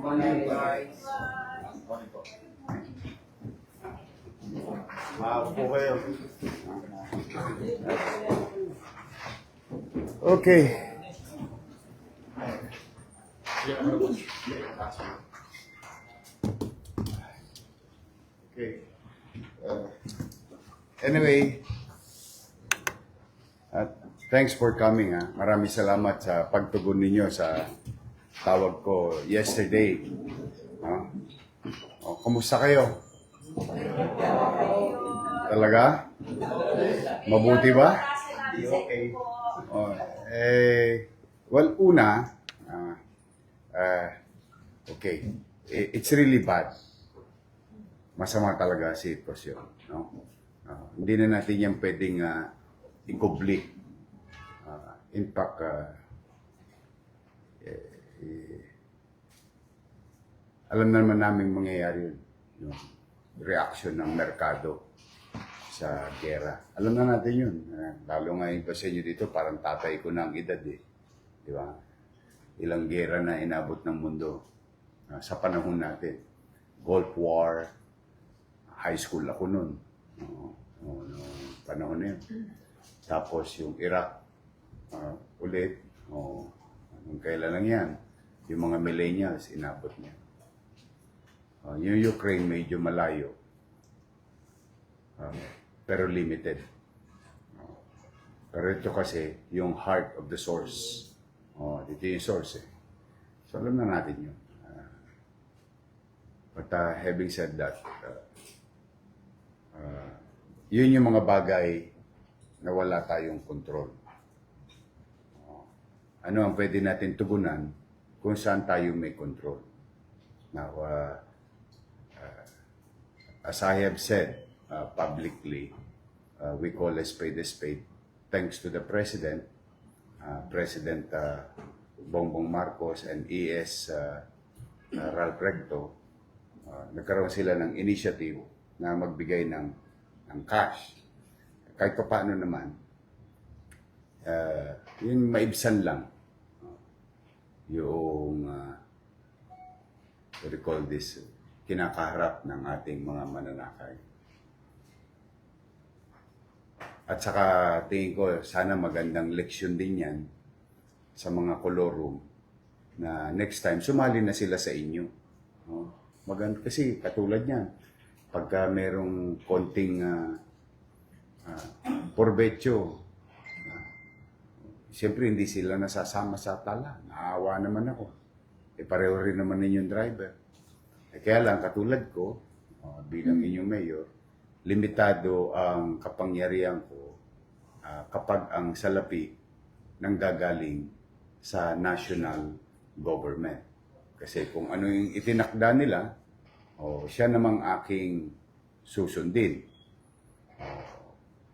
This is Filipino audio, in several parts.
Morning, guys. Maapo kayo. Okay. Okay. Anyway, thanks for coming. Maraming salamat sa pagtugon ninyo sa tawag ko yesterday. Kumusta kayo? Talaga? Mabuti ba? Okay. Well, una, okay, it's really bad. Masama talaga ang sitwasyon. No? Hindi na natin yan pwedeng ikubli. In fact, alam naman namin mangyayari yun. Yung reaction ng merkado sa gera. Alam na natin yun. Lalo nga yung sa inyo dito, parang tatay ko na ang edad eh. Di ba? Ilang gera na inabot ng mundo sa panahon natin. Gulf War, high school ako noon. Panahon na yun. Tapos yung Iraq, ulit. Anong kailan lang yan. Yung mga millennials, inabot niya. Yung Ukraine, medyo malayo. Pero limited. Pero ito kasi, yung heart of the source. Dito yung source eh. So alam na natin yun. But having said that, yun yung mga bagay na wala tayong control. Ano ang pwede natin tugunan kung saan tayo may control. Now, as I have said publicly, we call a spade thanks to the President, President Bongbong Marcos and ES Ralph Recto. Nagkaroon sila ng initiative na magbigay ng cash. Kahit pa paano naman, yung maibsan lang yung what do you call this, kinakaharap ng ating mga mananakay. At saka tingin ko, sana magandang leksyon din yan sa mga kolorum na next time, sumali na sila sa inyo. Maganda kasi katulad yan, pagka merong konting porbetyo, siyempre hindi sila nasasama sa tala. Naawa naman ako. Pareho rin naman ninyong driver. Kaya lang, katulad ko, bilang inyong mayor, limitado ang kapangyarihan ko kapag ang salapi nanggagaling sa national government. Kasi kung ano yung itinakda nila, siya namang aking susundin.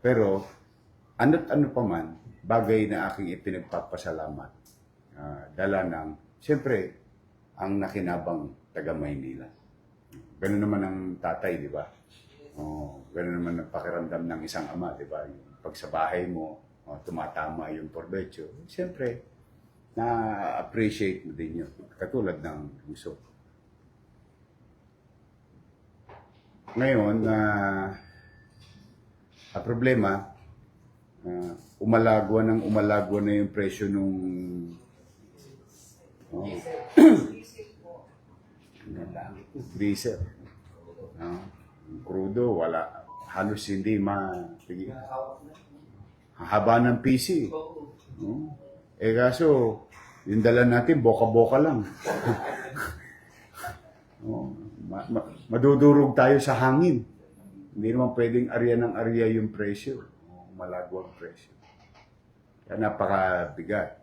Pero, ano't ano pa man, bagay na aking ipinagpapasalamat. Dala ng, siyempre, ang nakinabang taga Maynila. Ganun naman ang tatay, di ba? Ganun naman ang pakiramdam ng isang ama, di ba? Pag sa bahay mo, tumatama yung porbetyo. Siyempre, na-appreciate mo din yun. Katulad ng gusto. Ngayon, ang problema, umalagwa na yung presyo nung diesel. Crudo, wala. Halos hindi haba ng PC. Kaso, yung dala natin, boka-boka lang. Madudurog tayo sa hangin. Hindi naman pwedeng arya ng arya yung presyo. Malagwa ang presyo. Kaya napakabigat.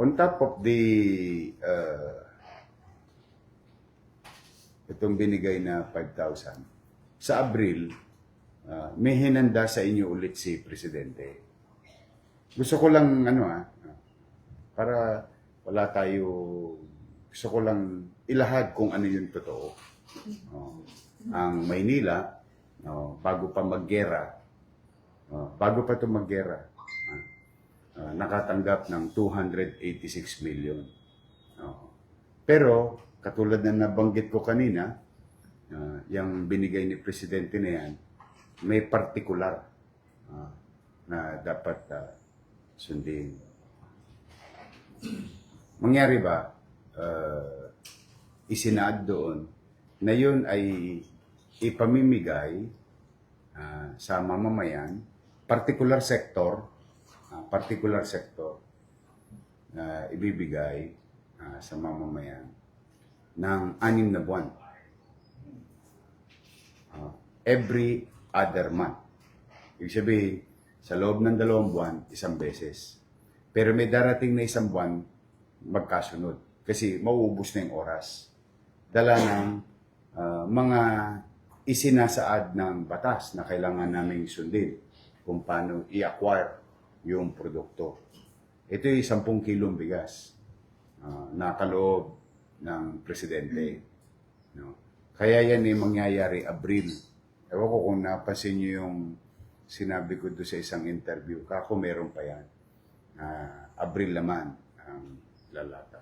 On top of the itong binigay na 5,000, sa Abril, may hinanda sa inyo ulit si Presidente. Gusto ko lang, para wala tayo, gusto ko lang ilahad kung ano yung totoo. Ang Maynila, no, bago pa maggera, bago pa ito maggera, nakatanggap ng 286 million. Pero, katulad na nabanggit ko kanina, yung binigay ni Presidente na yan, may partikular na dapat sundin. Mangyari ba, isinaad doon na yun ay ipamimigay sa mamamayan, particular sector na ibibigay sa mamamayan ng 6 na buwan. Every other month. Ibig sabihin, sa loob ng 2 buwan, 1 beses. Pero may darating na 1 buwan, magkasunod. Kasi mauubos na yung oras. Dala ng mga isinasaad ng batas na kailangan naming sundin kung paano i-acquire yung produkto. Ito yung 10 kilong bigas na kaloob ng Presidente. No? Kaya yan ay mangyayari Abril. Ewan ko kung napansin nyo yung sinabi ko doon sa isang interview. Kako meron pa yan. Abril naman ang lalata.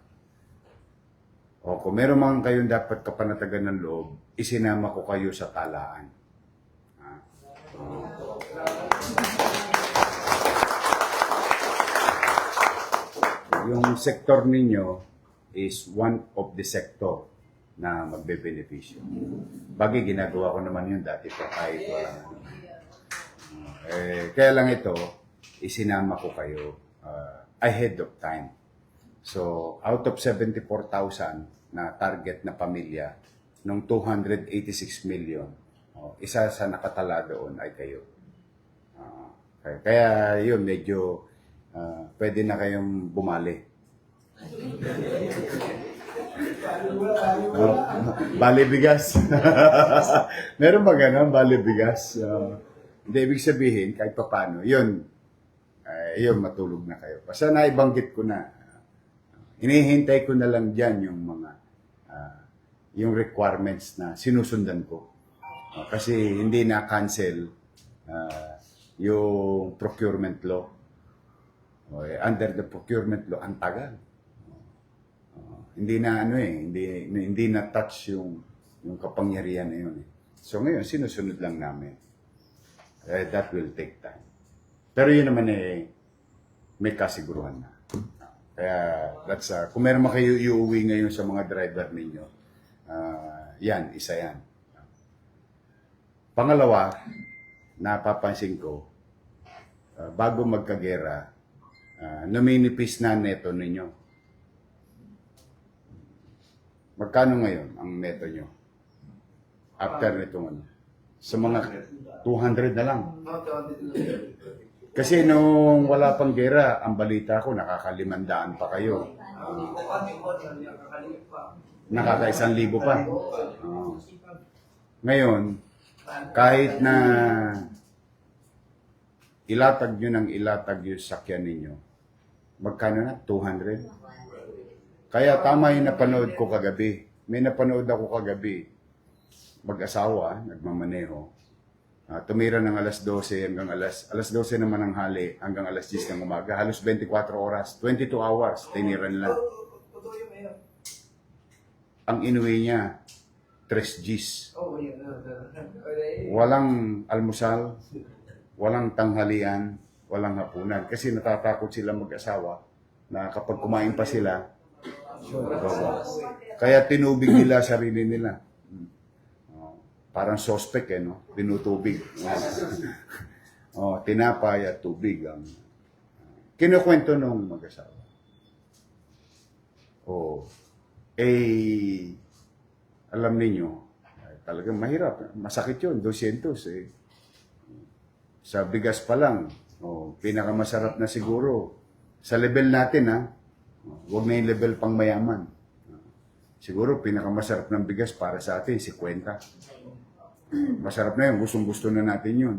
O kung meron man kayong dapat kapanatagan ng loob, isinama ko kayo sa talaan. Yung sektor ninyo is one of the sector na magbe-benepisyo. Bagay, ginagawa ko naman yun dati pa kahit wala na. Kaya lang ito, isinama ko kayo ahead of time. So, out of 74,000 na target na pamilya, nung 286 million, isa sa nakatala doon ay kayo. Kaya yun, medyo pwede na kayong bumali. Bali bigas. Meron ba ganun, bali bigas? Hindi, ibig sabihin, kahit pa paano, yun, matulog na kayo. Basta naibanggit ko na, hinihintay ko na lang dyan yung mga, yung requirements na sinusundan ko. Kasi hindi na-cancel yung procurement law. Under the procurement law, ang tagal. Hindi na hindi na touch yung kapangyarihan na yun. So ngayon, sinusunod lang namin. That will take time. Pero yun naman may kasiguruhan na. Kaya that's kung meron man kayo iuwi ngayon sa mga driver ninyo, yan, isa yan. Pangalawa, napapansin ko, bago magkagera, numinipis na neto ninyo. Magkano ngayon ang neto nyo? After nitong ano? Sa mga 200 na lang. Kasi nung wala pang gera, ang balita ko, nakaka-500 pa kayo. Nakaka-1,000 pa. Ngayon, kahit na ilatag nyo ng ilatag yung sakyan ninyo, magkano na? 200? Kaya tama yung napanood ko kagabi. May napanood ako kagabi. Mag-asawa, nagmamaneho. Tumira ng alas 12 hanggang alas 12 naman ng hali hanggang alas 10 ng umaga. Halos 24 oras, 22 hours, tinira nila. Ang inuwi niya, 3 Gs. Walang almusal, walang tanghalian, walang hapunan. Kasi natatakot sila mag-asawa na kapag kumain pa sila, kaya tinubig nila sarili nila. Parang suspect no? Tinutubig. Tinapay at tubig ang kinukwento nung mag-asawa. Alam niyo, talagang mahirap. Masakit yun, 200 Sa bigas pa lang, pinakamasarap na siguro. Sa level natin, huwag na yung level pang mayaman. Siguro, pinakamasarap ng bigas para sa atin, 50. Masarap na yun, gustong-gusto na natin yun.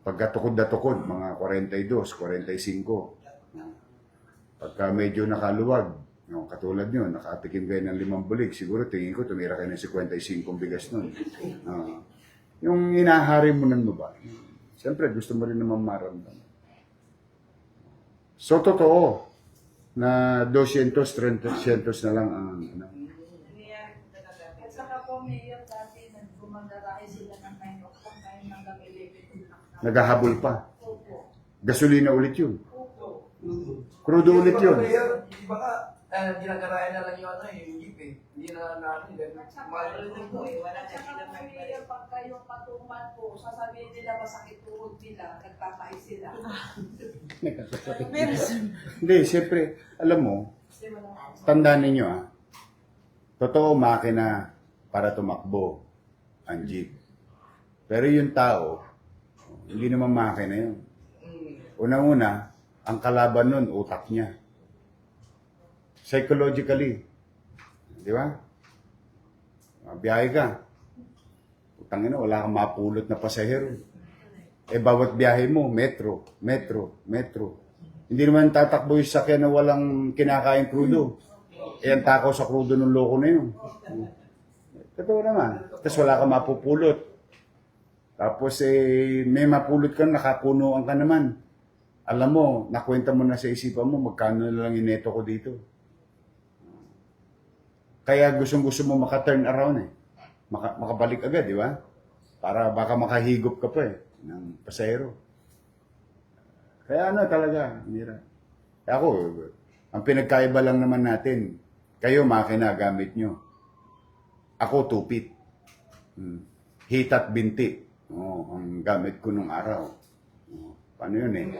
Pagka tukod na tukod, mga 42, 45. Pagka medyo nakaluwag, katulad nyo, nakatikim kayo ng 5 bulig, siguro tingin ko tumira kayo ng 55 bigas nun. Yung inaharimunan mo ba? Siyempre, gusto mo rin naman maramdaman. So, totoo na 200, 300 na lang ang ano. Nangyayari po talaga. At saka po, Mayor, dati nagumagarahe sila ng 9 o'clock, ngayon hanggang 11 o'clock. Naghahabol pa. Opo. Gasolina ulit yun. Opo. Crudo ulit yun. Iba ka, ginagarayan na lang yung ano, yung jeep eh. Hindi na natin. At saka po, Mayor, pag kayo patuman po, sasabihin nila masakit tuhod nila, nagpapais sila. Hindi, siyempre, alam mo, Kasi wala. tandaan ninyo totoo makina para tumakbo ang jeep. Pero yung tao, hindi naman makina yun. Unang-una, ang kalaban nun, utak niya. Psychologically. Di ba? Biyahe ka. Utangin na, wala kang mapulot na pasahero. Eh, bawat biyahe mo, metro. Hindi naman tatakbo yung sakyan na walang kinakain crudo. Eh, ang takaw sa crudo ng loko na yun. Totoo naman. Tapos wala kang mapupulot. Tapos may mapulot ka, nakapunuan ka naman. Alam mo, nakwenta mo na sa isipan mo, magkano na lang ineto ko dito. Kaya gustong-gusto mo maka-turn around makabalik agad, di ba? Para baka makahigop ka pa ng pasahero. Kaya talaga, Mira. Ako, ang pinagkaiba lang naman natin, kayo makina gamit nyo. Ako, tupit. Hitat binti. Ang gamit ko nung araw. Paano yun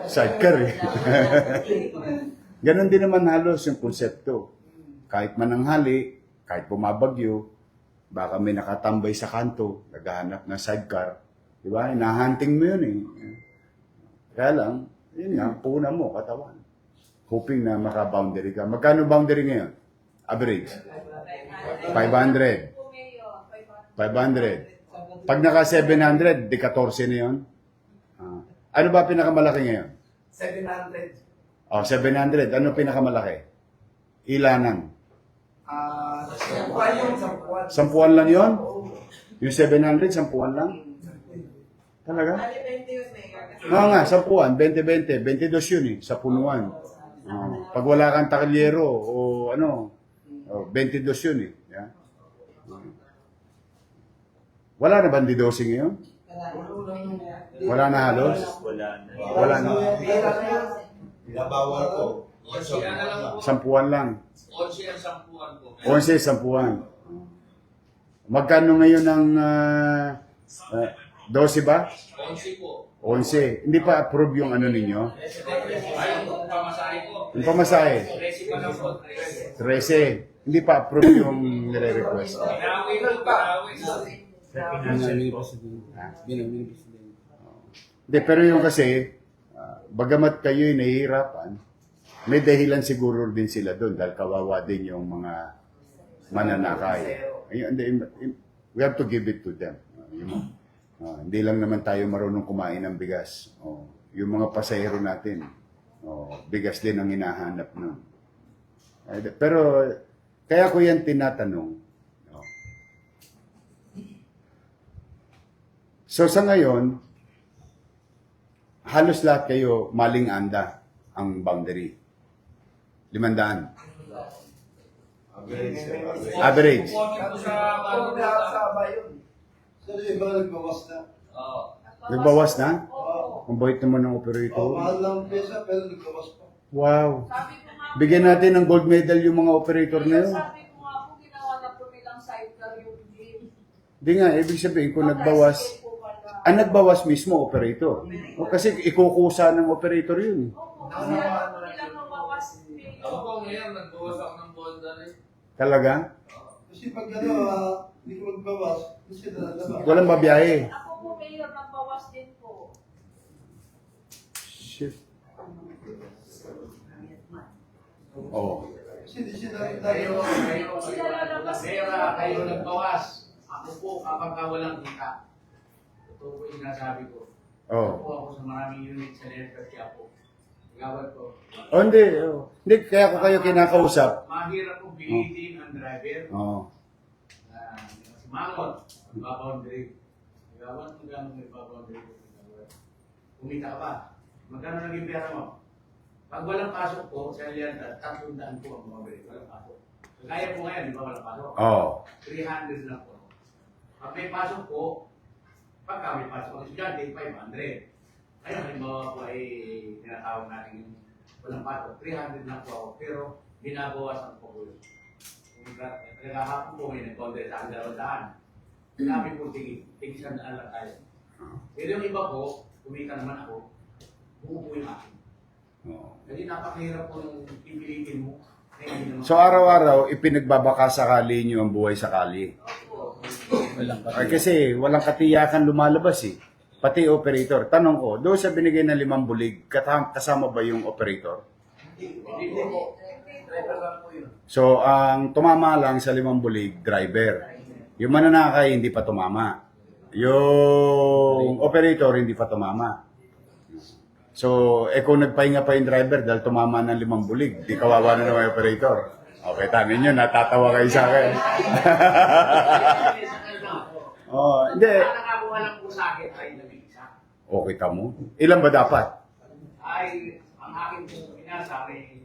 sidecar Ganon din naman halos yung konsepto. Kahit mananghali, kahit bumabagyo, baka may nakatambay sa kanto, naghahanap ng sidecar. Di ba? Hinahunting mo yun Kaya lang, yun nga, puna mo, katawan. Hoping na maka-boundary ka. Magkano boundary ngayon? Average? 500. 500. Pag naka 700, di 14 na yun. Ano ba pinakamalaki ngayon? 700. 700. Ano pinakamalaki? Ilanan. Sampuan yung sampuan. Sampuan lang yun? Yung 700, sampuan lang? Talaga? Bali 20 yun, Mayor. Oo nga, sampuan. 20-20. 22 yun sa punuan. Pag wala kang takliyero o 22 yun Yeah. Wala na ba di dosing ngayon? Wala na halos? Wala na. Pinabawal ko. Sampuan lang. 11 ang sampuan ko. 11, sampuan. Magkano ngayon ang 12 ba? 11 po. 11. Hindi pa approve yung ano ninyo? Ayun, pamasahe ko. Yung pamasahe? 13 pa lang po. 13. Hindi pa approve yung nire-request. Pinawin ko, pinawin. Hindi, pero yung kasi, bagamat kayo'y nahihirapan, may dahilan siguro din sila doon dahil kawawa din yung mga mananakay. We have to give it to them. Hindi lang naman tayo marunong kumain ng bigas. Yung mga pasahero natin, bigas din ang hinahanap nun. Pero, kaya ko yan tinatanong. So sa ngayon, halos lahat kayo maling anda ang boundary. 500. Average. Kukunin ko sa Kung lahat sa bayon. So, yung iba nagbawas na. Nagbawas na? Oo. Ang bait naman ng operator. Mahal lang ang pesa, pero nagbawas pa. Wow. Sabi ko nga, Bigyan natin ng gold medal yung mga operator na yun. sabi ko nga po, ginawa na po nilang sidecar yung jeep. Hindi nga, ibig sabihin kung nagbawas, ang nagbawas mismo operator. Kasi ikukusa ng operator yun. Oo, kasi alam ko nilang nabawas. Ako po ngayon, nagbawas ako ng bonda rin. Talaga? Kasi pag hindi ko magbawas, kasi nalalaman. Walang babiyahe. Ako po, Mayor, nagbawas din po. Shit. Oh. Kasi di sila Sila lalabas. Kayo nagbawas. Ako po kapag walang kita. Ito po yung nasabi ko. Oh. Ako ako sa maraming unit sa Network Quiapo. Gawad ko. Oh, hindi. Oh. Hindi, kaya ko kayo kinakausap. Mahirap po bilitin ang driver. Oh. Si Mangon. Nagpa-boundary. Gawan kung gano'n nagpa-boundary. Kumita ka pa. Magkano naging pera mo? Pag walang pasok ko, sa liyan, 300 po ang mga balik. Walang pasok. Kaya po ngayon, di ba walang pasok? Oo. 300 lang po. Pag may pasok po, pagka may pasok ang estudyante, 500. Ngayon, halimbawa po ay tinatawag natin yung walang pasok. 300 lang po ako, pero binabawasan po ko yun. Kung nagkakapon po, may nag-content sa akin 200. Sinabi po, sige, 100 lang tayo. Pero yung iba po, kumita naman ako, buo po yung akin. Oo. Kasi napakahirap po nung pipilitin mo. So araw-araw, ipinagbabaka sakali nyo ang buhay sakali. Ay, kasi walang katiyakan lumalabas eh. Pati operator. Tanong ko, doon sa binigay na 5 bulig, kasama ba yung operator? Hindi po. Driver lang po yun. So, ang tumama lang sa 5 bulig, driver. Yung mananakay, hindi pa tumama. Yung operator, hindi pa tumama. So, kung nagpahinga pa yung driver dahil tumama ng 5 bulig, di kawawa na naman yung operator. Okay, tanin nyo, natatawa kayo sa akin. Oh, hindi. Ang nakakuha lang po sa akin ay nag-iisa. Okay, tamo. Ilan ba dapat? Ay, ang akin po pinasa may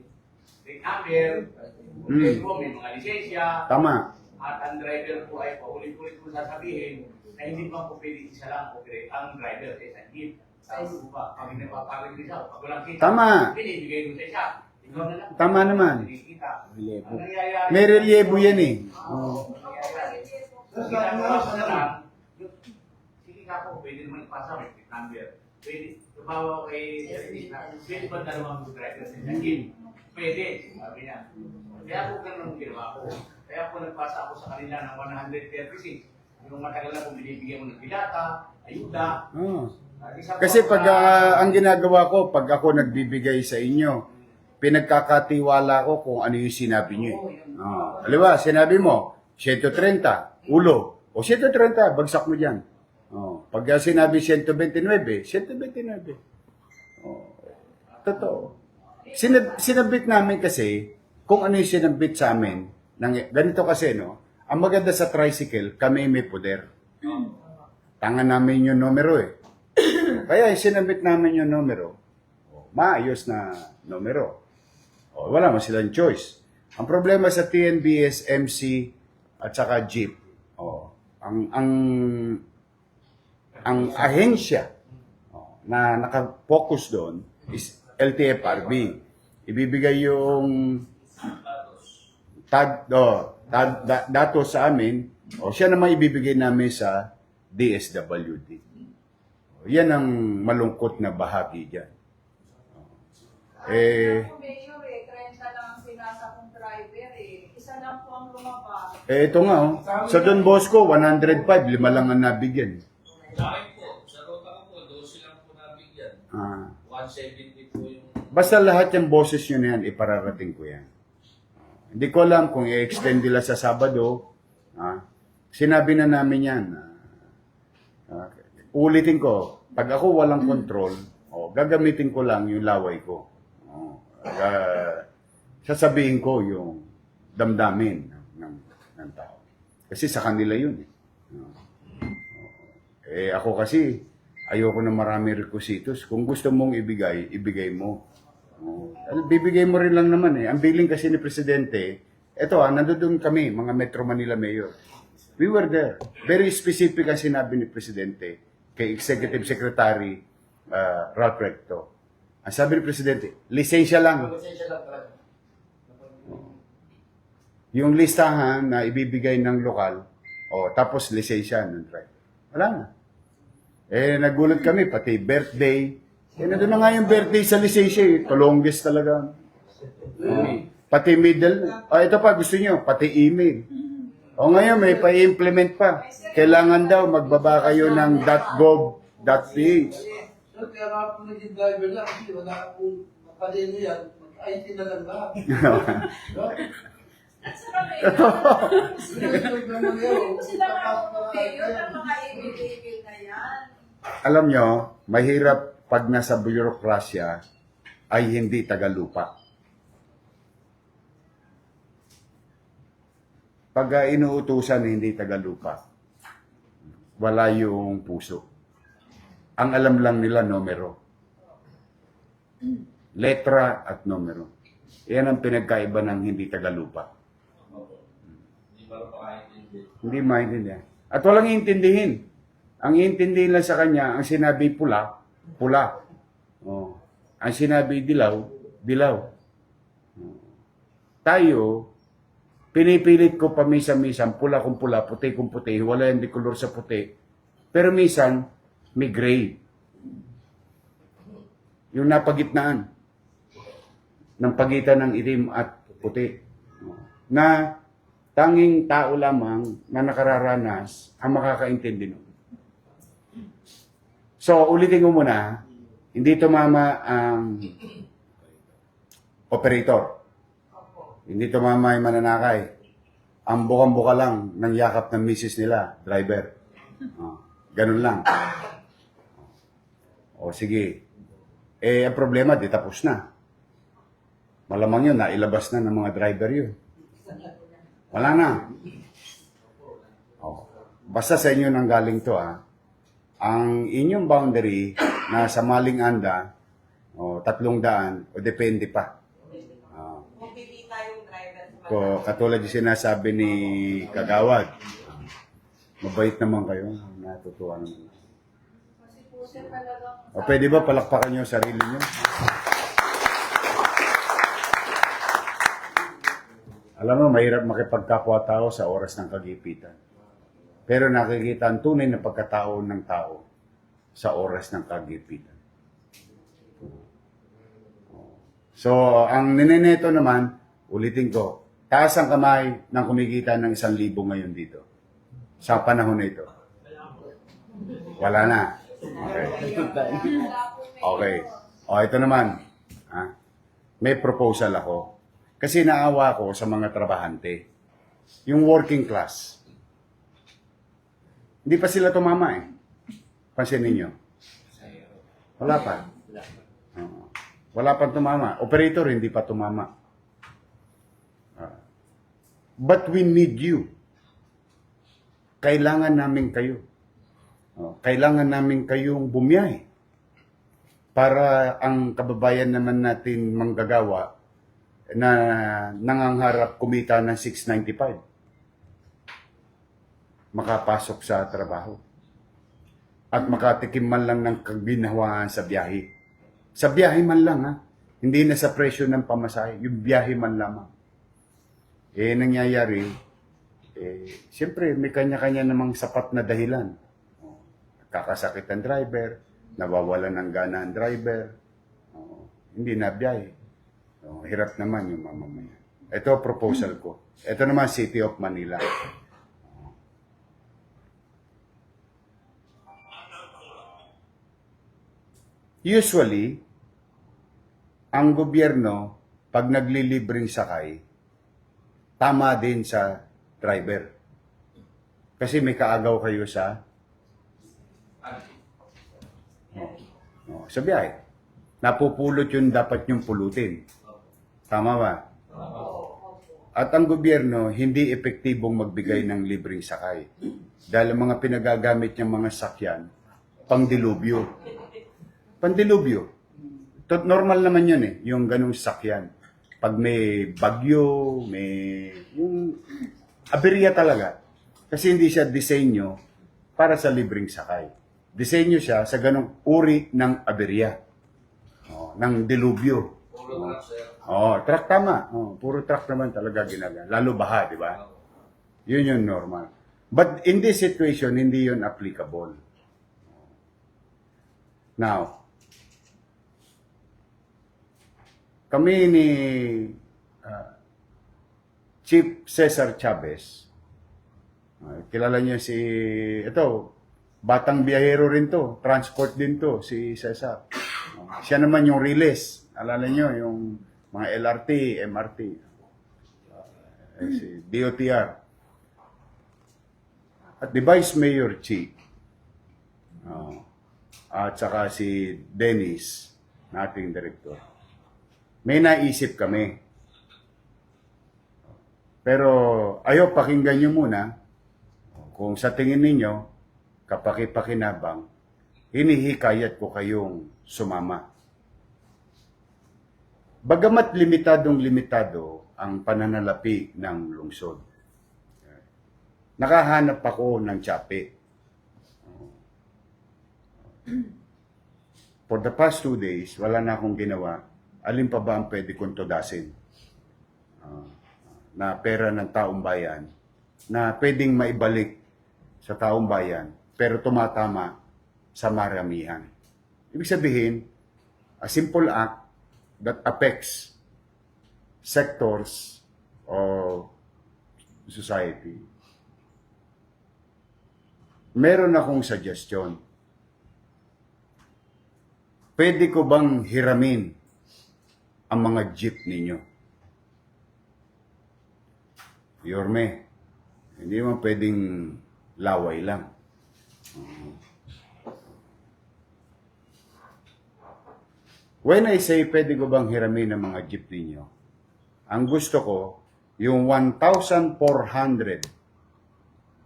number, may mga lisensya, Tama. at ang driver po ay paulit-ulit po sasabihin na hindi pa po pwede isa lang operate ang driver sa isang jeep. Sabi po pa, pag hindi papagod isa, pag walang kita, Tama. binibigay mo sa isa. Ikaw na lang. Tama naman. Kita. Ang nangyayari, May relyebo yan eh. ang nangyayari, Sir, ginagawa ko na sa lang, sige ka po, pwede naman ipasa, may number. Pwede, tumawa kay pwede ba dalawang driver sa isang jeep? Pwede, sabi niya. Kaya po ganun ginawa ko. Kaya po nagpasa ako sa kanila ng 136. Yung matagal na po binibigyan mo ng pilata, ayuda. Oh. Isa po Kasi ako pag na- ang ginagawa ko, pag ako nagbibigay sa inyo, pinagkakatiwala ko kung ano yung sinabi niyo. Oh. Aliwa, sinabi mo, 130, ulo. O 130, bagsak mo dyan. Oh. Pag sinabi 129, 129. Oh. Totoo. Sinabit namin kasi, kung ano yung sinabit sa amin, ganito kasi, no? Ang maganda sa tricycle, kami may poder. Tangan namin yung numero eh. Kaya sinabit namin yung numero. Maayos na numero. O, wala mo silang choice. Ang problema sa TNBS, MC, at saka Jeep, ang ahensya na nakafocus doon is LTFRB. Ibibigay yung datos sa amin, siya naman ibibigay namin sa DSWD. Yan ang malungkot na bahagi dyan. Mayor, 30 lang ang pinasa kong driver eh. Isa lang po ang lumabas. Ito nga, sa Don Bosco, 105, 5 lang ang nabigyan. Sa akin po, sa rota ko po, 12 lang po nabigyan. 170 po yung... Basta lahat yung boses nyo na yan, ipararating ko yan. Hindi ko alam kung i-extend nila sa Sabado. Sinabi na namin yan. Ulitin ko, pag ako walang control, gagamitin ko lang yung laway ko. Sasabihin ko yung damdamin ng tao. Kasi sa kanila yun. Ako kasi, ayoko na marami requisitos. Kung gusto mong ibigay, ibigay mo. Bibigay mo rin lang naman eh. Ang billing kasi ni Presidente, nandoon kami, mga Metro Manila Mayor. We were there. Very specific ang sinabi ni Presidente kay Executive Secretary Ralph Recto. Ang sabi ni Presidente, lisensya lang. Lisensya lang talaga. Yung listahan na ibibigay ng lokal, tapos lisensya ng driver. Wala na. Nagulat kami, pati birthday. Nandun na nga yung birthday sa lisensya eh. Longest talaga. Pati middle. Ito pa, gusto nyo, pati email. Ngayon, may pa-implement pa. Kailangan daw, magbaba kayo ng .gov.ph. Sir, kaya nga po naging driver lang kasi wala akong makalino yan. Mag-IT na lang lahat. Sila nga po, Mayor, ang mga email na yan. Alam nyo, mahirap pag nasa bureaucracia ay hindi tagalupa. Pag inuutusan, hindi tagalupa. wala yung puso. Ang alam lang nila, numero. Letra at numero. Yan ang pinagkaiba ng hindi Tagalupa. Hindi ba rin makaintindi? Hindi maintindihan. At walang iintindihin. Ang iintindihin lang sa kanya, ang sinabi pula, pula. Oh. Ang sinabi dilaw, dilaw. Oh. Tayo, pinipilit ko pa minsan pula kung pula, puti kung puti, wala yung color sa puti. Pero minsan, may gray. Yung napagitnaan ng pagitan ng itim at puti. Na tanging tao lamang na nakararanas ang makakaintindi nun. So, ulitin ko muna, hindi tumama ang operator. Hindi tumama yung mananakay. Ang bukang-buka lang ng yakap ng misis nila, driver. Ganun lang. O sige. Ang problema, di tapos na. Malamang yun, nailabas na ng mga driver yun. Wala na. O. Basta sa inyo nang galing to, ang inyong boundary na sa maling anda, 300, o depende pa. Kung pipita yung driver sa Katulad yung sinasabi ni Kagawad, mabait naman kayo, natutuwa naman. Kasi po sir talagang... O pwede ba palakpakan nyo sarili nyo? Alam mo, mahirap makipagkapwa-tao sa oras ng kagipitan. Pero nakikita ang tunay na pagkatao ng tao sa oras ng kagipitan. So, ang nineneto naman, ulitin ko, taas ang kamay ng kumikita ng 1,000 ngayon dito. Sa panahon na ito. Wala na. Okay. Okay. O, ito naman. May proposal ako. Kasi naawa ko sa mga trabahante. Yung working class. Hindi pa sila tumama eh. Pansinin nyo. Wala pa. Wala pa tumama. Operator, hindi pa tumama. But we need you. Kailangan namin kayo. Kailangan namin kayong bumiyahe. Para ang kababayan naman natin manggagawa na nangangarap kumita ng 695. Makapasok sa trabaho. At makatikim man lang ng kaginhawaan sa biyahe. Sa biyahe man lang Hindi na sa presyo ng pamasahe. Yung biyahe man lamang. Nangyayari, siyempre may kanya-kanya namang sapat na dahilan. Kakasakit ang driver, nawawalan ng gana ang driver, hindi na biyahe. Hirap naman yung mamamayan. Ito proposal ko. Ito naman City of Manila. Usually, ang gobyerno, pag naglilibring sakay, tama din sa driver. Kasi may kaagaw kayo sa sa biyahe. Napupulot yun, dapat yung pulutin. Tama ba? At ang gobyerno, hindi epektibong magbigay ng libreng sakay. Dahil ang mga pinagagamit niyang mga sakyan, pangdilubyo. Pandilubyo. Normal naman yun yung ganung sakyan. Pag may bagyo, may yung aberya talaga. Kasi hindi siya disenyo para sa libreng sakay. Disenyo siya sa ganung uri ng aberya. Ng dilubyo. Puro truck, sir. Truck tama. Puro truck naman talaga ginagawa. Lalo baha, di ba? Yun yung normal. But in this situation, hindi yun applicable. Now, kami ni Chief Cesar Chavez, kilala niyo si, batang biyahero rin to, transport din to, si Cesar. Siya naman yung release. Alala niyo, yung mga LRT, MRT, si DOTR. At the Vice Mayor Chi, at saka si Dennis, nating direktor. May naisip kami. Pero ayaw pakinggan nyo muna kung sa tingin ninyo kapaki-pakinabang, hinihikayat ko kayong sumama. Bagamat limitadong-limitado ang pananalapi ng lungsod, nakahanap ako ng tsapi. For the past 2 days, wala na akong ginawa. Alin pa ba ang pwede kong tudasin? Na pera ng taong bayan na pwedeng maibalik sa taong bayan pero tumatama sa maramihan. Ibig sabihin, a simple act that affects sectors of society. Meron akong suggestion. Pwede ko bang hiramin ang mga jeep ninyo? Yorme, hindi mo pwedeng laway lang. When I say pwede ko bang hiramin ang mga jeep ninyo, ang gusto ko, yung 1,400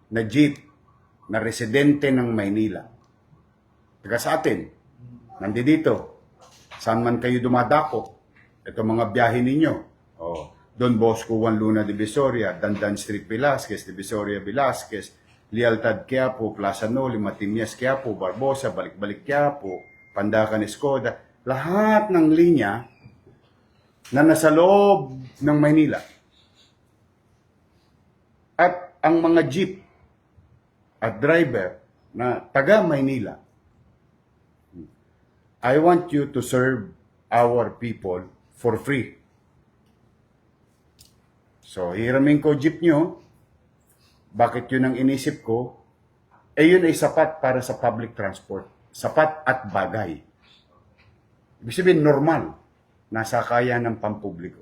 na jeep na residente ng Maynila. Taga sa atin, nandito, saan man kayo dumadako, ito mga biyahe ninyo. Don Bosco, Juan Luna Divisoria, Dandan Street Velasquez, Divisoria Velasquez, Lealtad Quiapo, Plaza Noli, Matimias Quiapo, Barbosa, Balik-Balik Quiapo, Pandacan Escoda, lahat ng linya na nasa loob ng Maynila. At ang mga jeep at driver na taga Maynila, I want you to serve our people for free. So, hiramin ko jeep nyo. Bakit yun ang inisip ko? Yun ay sapat para sa public transport. Sapat at bagay. Ibig sabihin, normal. Nasa kaya ng pampubliko.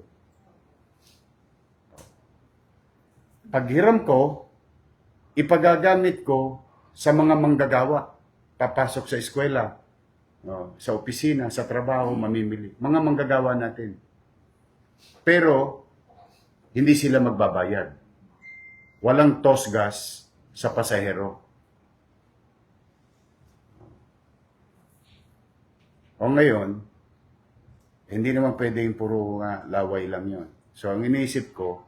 Paghiram ko, ipagagamit ko sa mga manggagawa. Papasok sa eskwela, sa opisina, sa trabaho, mamimili. Mga manggagawa natin. Pero, hindi sila magbabayad. Walang tosgas sa pasahero. O ngayon, hindi naman pwedeng puro laway lang yon. So, ang iniisip ko,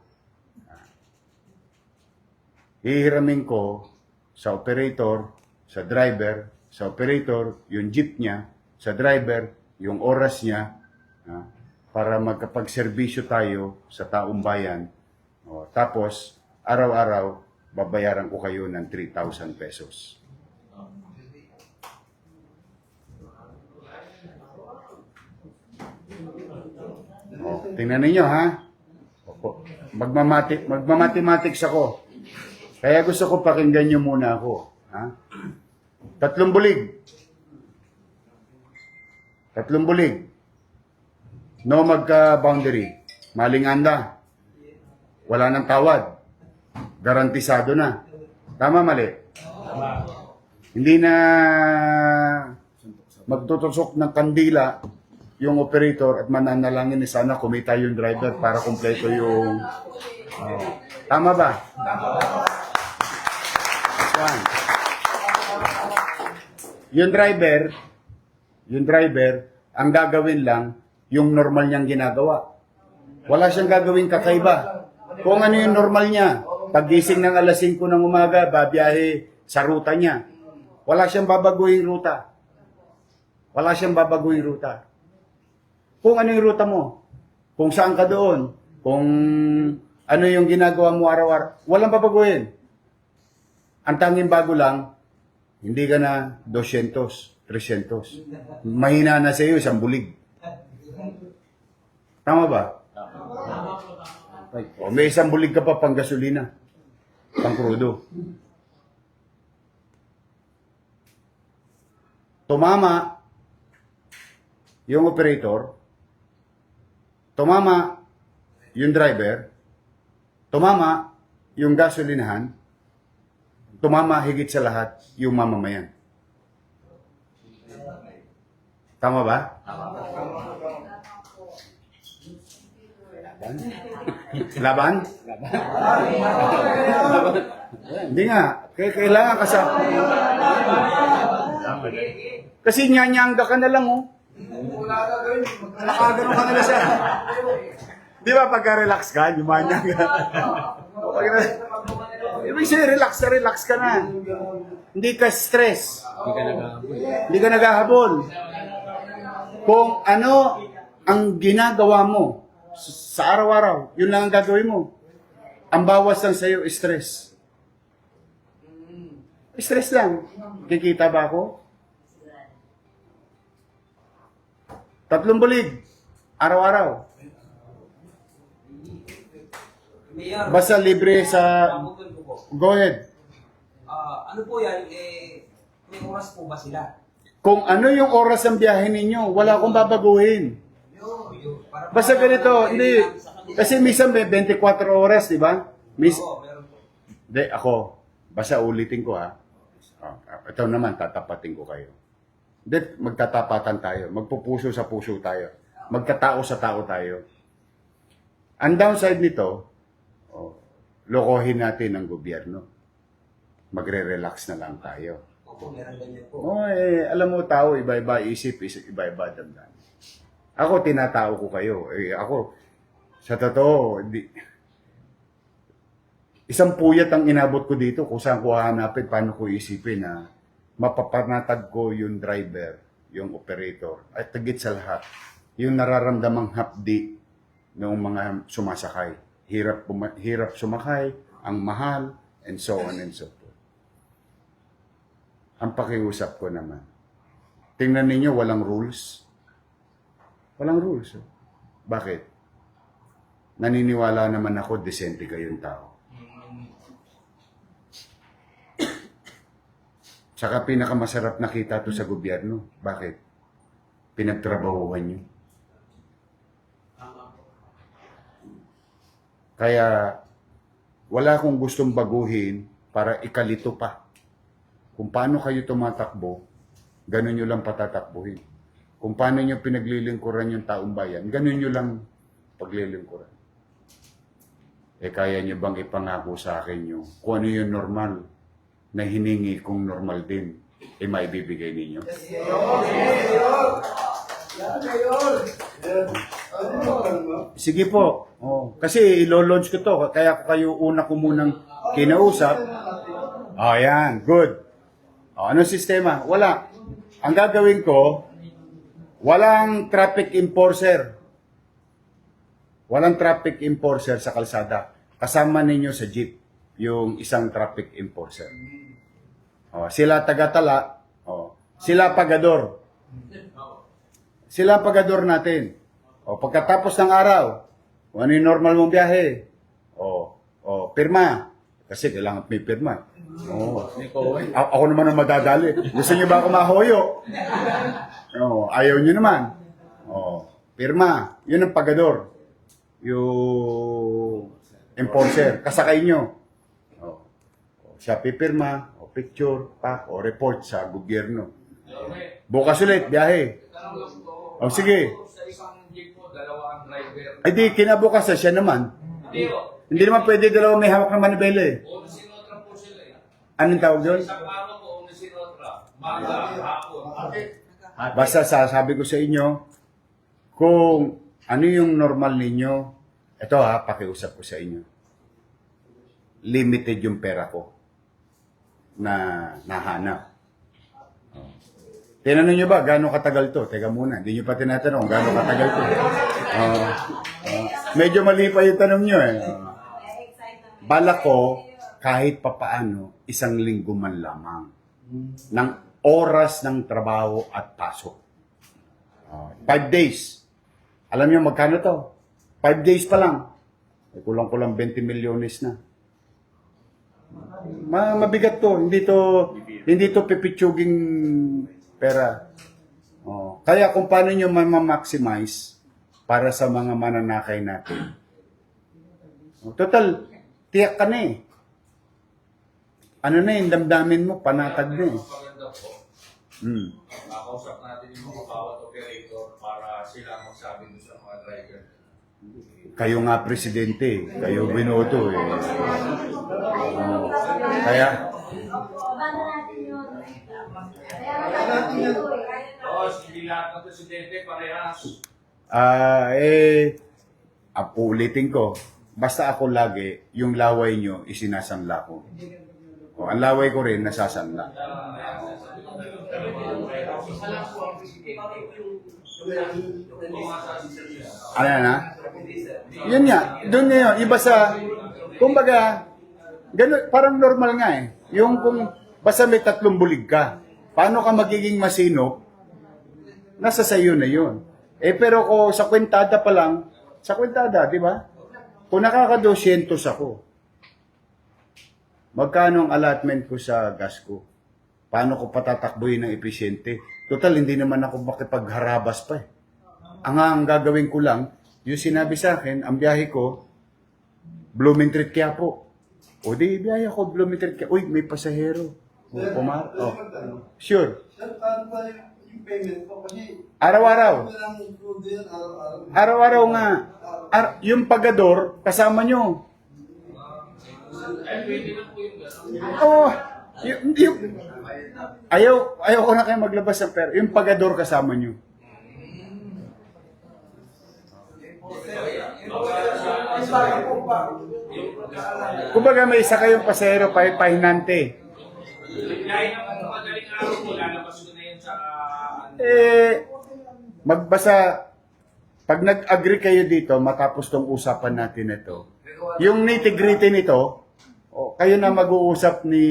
hihiramin ko sa operator, sa driver, sa operator, yung jeep niya, sa driver, yung oras niya, para magkapagserbisyo tayo sa taong bayan. Tapos, araw-araw, babayaran ko kayo ng 3,000 pesos. Tingnan ninyo, ha? Magmamathematics ako. Kaya gusto ko pakinggan nyo muna ako. Ha? 3 bulig. 3 bulig. No magka-boundary. Malinganda. Wala nang tawad. Garantisado na. Tama, mali? Hindi na magtutusok ng kandila yung operator at mananalangin ni sana kumita yung driver para kumpleto yung... Tama ba? One. Yung driver, ang gagawin lang, yung normal niyang ginagawa. Wala siyang gagawin kakaiba. Kung ano yung normal niya, pagising ng alas 5 ng umaga, babiyahe sa ruta niya. Wala siyang babaguhin ruta. Wala siyang babaguhin ruta. Kung ano yung ruta mo, kung saan ka doon, kung ano yung ginagawa mo araw-araw, walang babaguhin. Ang tanging bago lang, hindi ka na 200, 300. Mahina na sa iyo, 1 bulig. Tama ba? O, may 1 bulig ka pa pang gasolina, pang krudo. Tumama yung operator, tumama yung driver, tumama yung gasolinahan, tumama higit sa lahat yung mamamayan. Tama ba? Laban? Laban? Hindi nga. Kailangan kasama. Kasi nyanyangga ka na lang, oh. Wala ka gawin. Nakagano ka na siya. Di ba pagka-relax ka, nyumanyangga? Ibig sabihin, relax ka na. Hindi ka stress. Hindi ka naghahabol. Kung ano ang ginagawa mo sa araw-araw, yun lang ang gagawin mo. Ang bawas lang sa'yo, stress. Stress lang. Kikita ba ako? 3 bulig. Araw-araw. Mayor, Basta libre sa... pangutol ko po. Go ahead. Ano po yan, may oras po ba sila? Kung ano yung oras ng biyahe ninyo, wala akong babaguhin. Para Basta ganito, hindi. Kasi minsan may 24 oras, di ba? Oo, meron po. Hindi, ako. Basta ulitin ko, ha. Ito naman, tatapatin ko kayo. Hindi, magtatapatan tayo. Magpupuso sa puso tayo. Magkatao sa tao tayo. Ang downside nito, lokohin natin ang gobyerno. Magre-relax na lang tayo. Opo, meron ganyan po. Alam mo, tao, iba-iba isip, iba-iba damdamin. Ako, tinatao ko kayo. Ako, sa totoo, isang puyat ang inabot ko dito kung saan ko hahanapin, paano ko isipin na mapapanatag ko yung driver, yung operator, at tagit sa lahat, yung nararamdamang hapdi ng mga sumasakay. Hirap sumakay, ang mahal, and so on and so forth. Ang pakiusap ko naman, tingnan ninyo, walang rules. Walang rules. Oh. Bakit? Naniniwala naman ako, desente kayong tao. Tsaka pinakamasarap nakita to sa gobyerno. Bakit? Pinagtrabahuhan nyo. Kaya, wala akong gustong baguhin para ikalito pa. Kung paano kayo tumatakbo, ganun nyo lang patatakbuhin. Kung paano nyo pinaglilingkuran yung taong bayan, ganun nyo lang paglilingkuran. Kaya nyo bang ipangako sa akin yung kung ano yung normal na hiningi kung normal din, maibibigay ninyo? Sige po. Kasi ilo-launch ko to. Kaya kayo una ko munang kinausap. Ayan, good. Anong sistema? Wala. Ang gagawin ko, walang traffic enforcer. Walang traffic enforcer sa kalsada. Kasama ninyo sa jeep yung isang traffic enforcer. Sila taga-tala. Sila pagador. Sila pagador natin. Pagkatapos ng araw, ano yung normal mong biyahe? Pirma. Kasi kailangan may pirma. Ako naman ang madadali. Gusto niyo ba ako mahoyo? Ayaw niyo naman. Pirma. Yun ang pagador. Yung enforcer. Kasakay niyo. Siya pipirma, picture, o report sa gobyerno. Bukas ulit, biyahe. Sige. Sa isang jeep po, 2 ang driver. Ay di, kinabukas na siya naman. Hindi naman pwede dalawa may hawak ng manibela eh. Una sinotra po sila eh. Anong tawag doon? Isang araw po, una sinotra. Maga, hapon. Basta sasabi ko sa inyo, kung ano yung normal ninyo, ito pakiusap ko sa inyo. Limited yung pera ko na nahanap. Tinanong nyo ba, gaano katagal to? Teka muna, hindi nyo pa tinatanong, gaano katagal to? Medyo mali pa yung tanong nyo eh. Balak ko, kahit papaano, 1 linggo man lamang ng oras ng trabaho at pasok. 5 days. Alam nyo magkano to? 5 days pa lang. Kulang-kulang 20 milyones na. Mabigat to. Hindi to pipitsuging pera. Kaya kung paano nyo ma-maximize para sa mga mananakay natin. Total, tiyak ka na eh. Ano na yung damdamin mo, panatag na eh. Maganda po. Makausap natin yung mga bawat operator para sila magsabi doon sa mga driver. Kayo nga presidente, kayo binoto eh. Kaya, Boss, hindi lahat ng presidente parehas. ulitin ko, basta ako lagi, yung laway nyo, isinasanla ko. O, ang laway ko rin, nasasanla. Isa lang po ang presidente. Ano na? Yun nga, doon na yun. Iba sa, kumbaga, ganun, parang normal nga eh. Yung kung basta may 3 bulig ka, paano ka magiging masino, nasa sayo na yun. Pero ko sa kwentada pa lang, sa kwentada, di ba? Kung nakaka-200 ako, magkano ang allotment ko sa gas ko? Paano ko patatakbuhin ng epesyente? Total, hindi naman ako makipagharabas pa eh. Ang gagawin ko lang, yung sinabi sa akin, ang biyahe ko, Blumentritt Quiapo. O di, biyahe ako, Blumentritt Quiapo. Uy, may pasahero. Sure. Sir, paano ba yung payment ko? Kasi Araw-araw. walang include yun, araw-araw. Araw-araw nga. Yung pagador, kasama nyo. Ay, pwede na po yung gano'n. Oo. Ayaw ko na kayo maglabas ng pera. Yung pagador kasama nyo. Kumbaga may isa kayong pasero, pahinante. Dahil naman madaling araw po, lalabas ko na yun sa... Magbasa, pag nag-agree kayo dito, matapos tong usapan natin ito, yung nitty-gritty nito, kayo na mag-uusap ni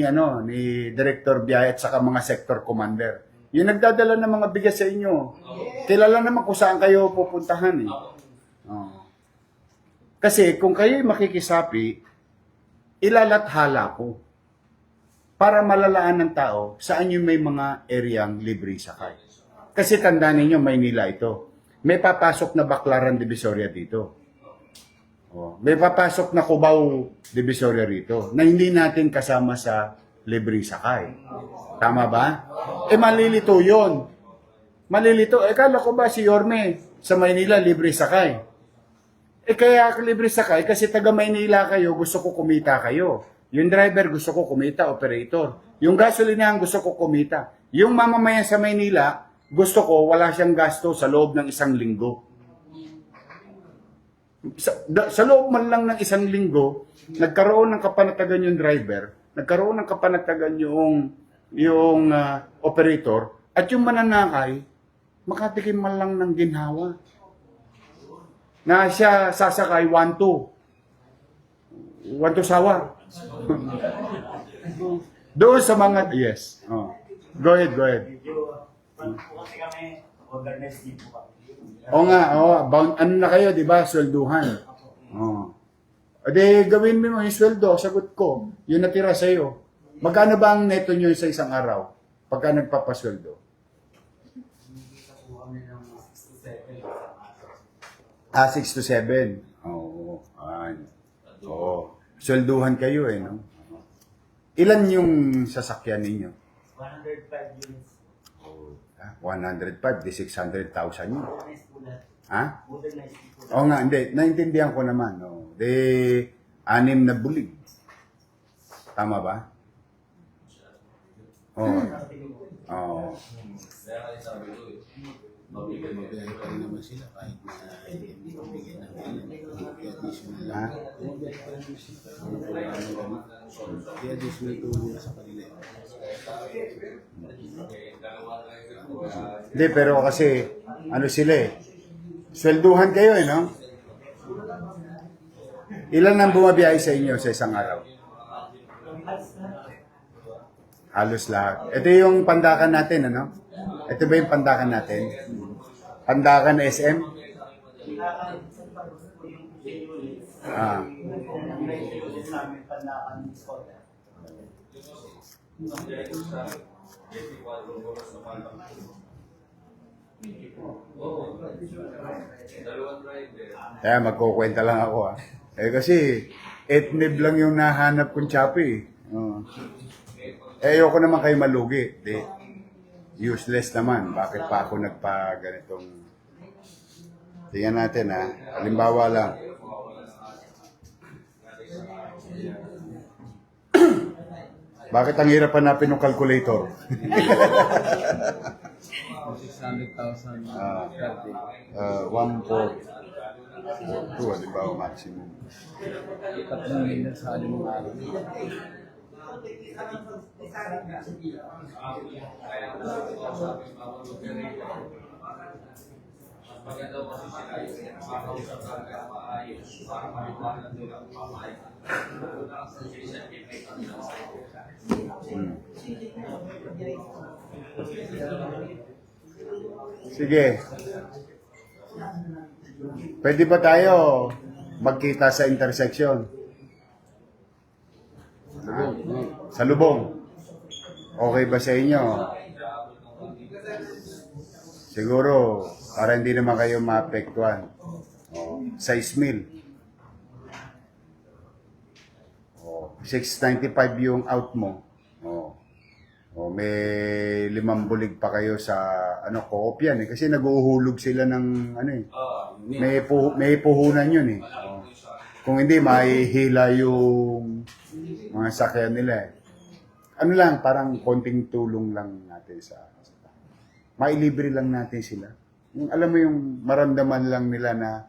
Director Biay at saka mga sector commander. Yung nagdadala ng mga bigas sa inyo, kilala naman kung saan kayo pupuntahan eh. Kasi kung kayo makikisapi, ilalathala ko para malalaan ng tao saan yung may mga areang libre sakay. Kasi tandaan ninyo, Maynila ito. May papasok na Baclaran Divisoria dito. May papasok na Cubao Divisoria rito na hindi natin kasama sa libre sakay. Tama ba? Malilito yun. Malilito. Kala ko ba si Yorme sa Maynila libre sakay? Kaya libre sakay kasi taga Maynila kayo, gusto ko kumita kayo. Yung driver gusto ko kumita, operator. Yung gasolinahan gusto ko kumita. Yung mamamayan sa Maynila, gusto ko wala siyang gasto sa loob ng 1 linggo. Sa loob man lang ng 1 linggo, nagkaroon ng kapanatagan yung driver, nagkaroon ng kapanatagan yung operator, at yung mananakay, makatikim man lang ng ginhawa. Na siya sasakay 1-2 sawa. Doon sa mga, yes. Go ahead. Kasi kami, organized din po kami. O nga, ano na kayo, di ba? Swelduhan. Ade, gawin mo yung sweldo, sagot ko. Yung natira sa'yo. Magkano ba ang neto nyo sa isang araw? Pagka nagpapasweldo? 6 to 7. Oo. Swelduhan kayo no? Ilan yung sasakyan ninyo? 105 units. 105, di 600,000 yun. Modernized po lahat. Ha? Modernized po. Oo nga, hindi. Naintindihan ko naman. De, 6 na bulig. Tama ba? Oo. Ha? Hindi, pero kasi, sila swelduhan kayo no? Ilan ang bumabiyahe sa inyo sa isang araw? Halos lahat. Ito yung pandakan natin, ano? Ito ba yung pandakan natin? Pandakan SM? Kaya magkukwenta lang ako kasi etnib lang yung nahanap kong chapi. Ayoko naman kayo malugi. Useless naman. Bakit pa ako nagpa ganitong Tingnan natin ha. Halimbawa lang. Bakit ang hirap hanapin ng calculator? 600,000. 1,4. 2, halimbawa maximum. 3 million sa alimang araw. Maganda kasi sila yung makakausap talaga maayos para maliwanag nila kung pamayag. Sige. Pwede ba tayo magkita sa intersection? Sa lubong. Okay ba sa inyo? Siguro, para hindi naman kayo maapektuhan. 6,000. 695 yung out mo. May 5 bulig pa kayo sa co-op yan kasi naguhulog sila ng may puhunan yun eh. Kung hindi mahihila yung mga sakyan nila. Ano lang, parang konting tulong lang natin sa mailibre lang natin sila. Yung, alam mo yung maramdaman lang nila na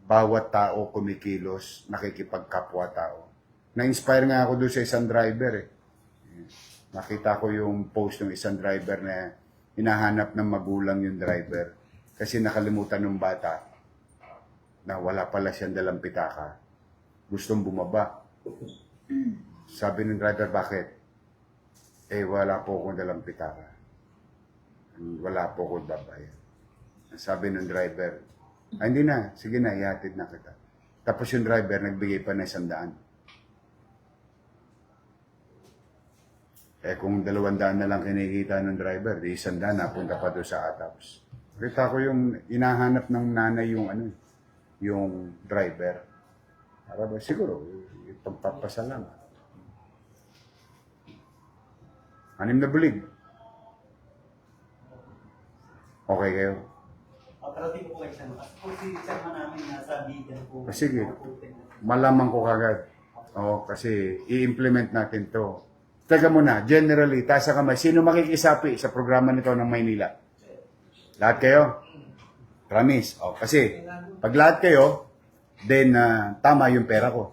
bawat tao kumikilos, nakikipagkapwa-tao. Na-inspire nga ako doon sa isang driver eh. Nakita ko yung post ng isang driver na hinahanap ng magulang yung driver kasi nakalimutan ng bata na wala pala siyang dalang pitaka. Gustong bumaba. Sabi ng driver, bakit? Wala po akong dalang pitaka. Wala po akong babayan. Sabi ng driver, hindi na, sige na, ihatid na kita. Tapos yung driver, nagbigay pa ng 100. Kung 200 na lang kinikita ng driver, di 100 napunta pa doon sa Ataps. Kita ko yung inahanap ng nanay yung driver. Para ba, siguro, ipagpapasalamat. 6 na bulig. Okay kayo? Pero di po kayo siya. Kung si Chairman namin nasa vegan po. Sige, malaman ko kagad. Kasi i-implement natin to. Teka muna, generally, taas sa kamay, sino makikisapi sa programa nito ng Maynila? Lahat kayo? Promise. Kasi, pag lahat kayo, then tama yung pera ko.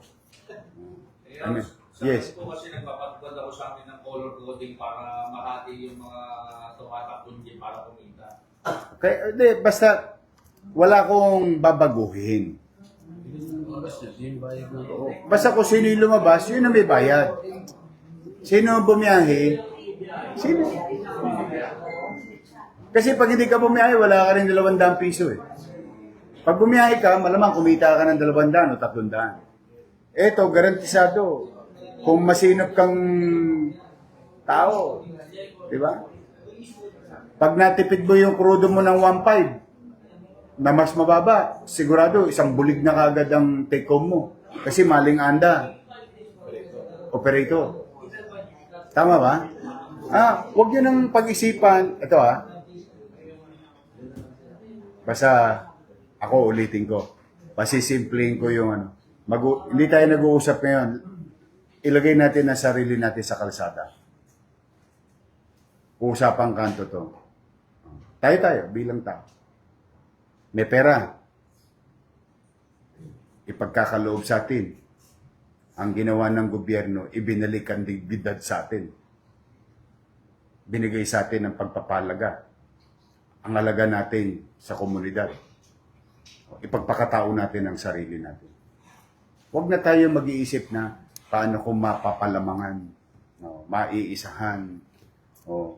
Ano? Yes. Sabi ko kasi nagpapatupad ako sa akin ng color coding para makati yung mga tumatakbong jeep para kumita. Okay, basta wala kong babaguhin. Basta kung sino yung lumabas, yun ang may bayad. Sino ang bumiyahe? Sino? Kasi pag hindi ka bumiyahe, wala ka rin 200 piso eh. Pag bumiyahe ka, malamang kumita ka ng 200 o 300. Eto, garantisado. Kung masinop kang tao, di ba? Pag natipid mo yung krudo mo ng 1.5 na mas mababa, sigurado isang bulig na kagad ang take home mo. Kasi maling anda. Operator. Tama ba? Huwag yun ang pag-isipan. Ito basta ako ulitin ko. Pasisimpleng ko yung hindi tayo nag-uusap ngayon. Ilagay natin ang sarili natin sa kalsada. Usapang kanto to. Tayo bilang tao. May pera. Ipagkakaloob sa atin. Ang ginawa ng gobyerno, ibinalik ang dignidad sa atin. Binigay sa atin ang pagpapalaga. Ang alaga natin sa komunidad. Ipagpakatao natin ang sarili natin. Huwag na tayo mag-iisip na paano kung mapapalamangan, maiisahan,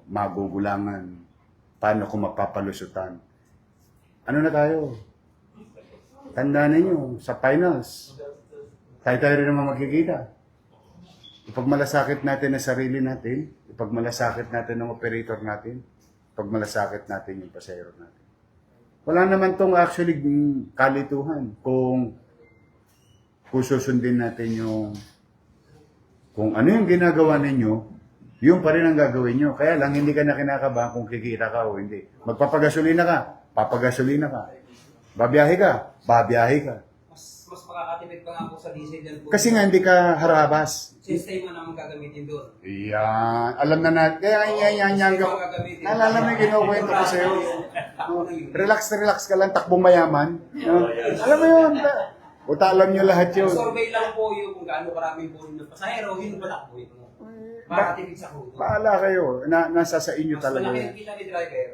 magugulangan, paano kung mapapalusutan. Ano na tayo? Tandaan ninyo, sa finals, tayo rin naman magkikita. Ipagmalasakit natin ang sarili natin, ipagmalasakit natin ang operator natin, ipagmalasakit natin yung pasahero natin. Wala naman tong actually kalituhan kung susundin natin yung kung ano yung ginagawa ninyo, yun pa rin ang gagawin nyo. Kaya lang, hindi ka na kinakabahan kung kikita ka o hindi. Magpapagasolina ka, papagasolina ka. Babiyahe ka. Babiyahe ka. Mas makakatipid pa nga po sa diesel dyan po. Kasi nga hindi ka harabas. System mo naman gagamitin doon. Yan. Alam na natin. Kaya yan. Naalala mo yung kinukwento ko sa'yo. Relax ka lang. Takbong mayaman. No? Alam mo yun. Buta alam nyo lahat yun. Survey lang po yun kung gaano karami po yung pasahero, yun pala po ito. Makakatipid sa kuto. Paala kayo. Nasa sa inyo Mas talaga. malaki ang kita ni driver.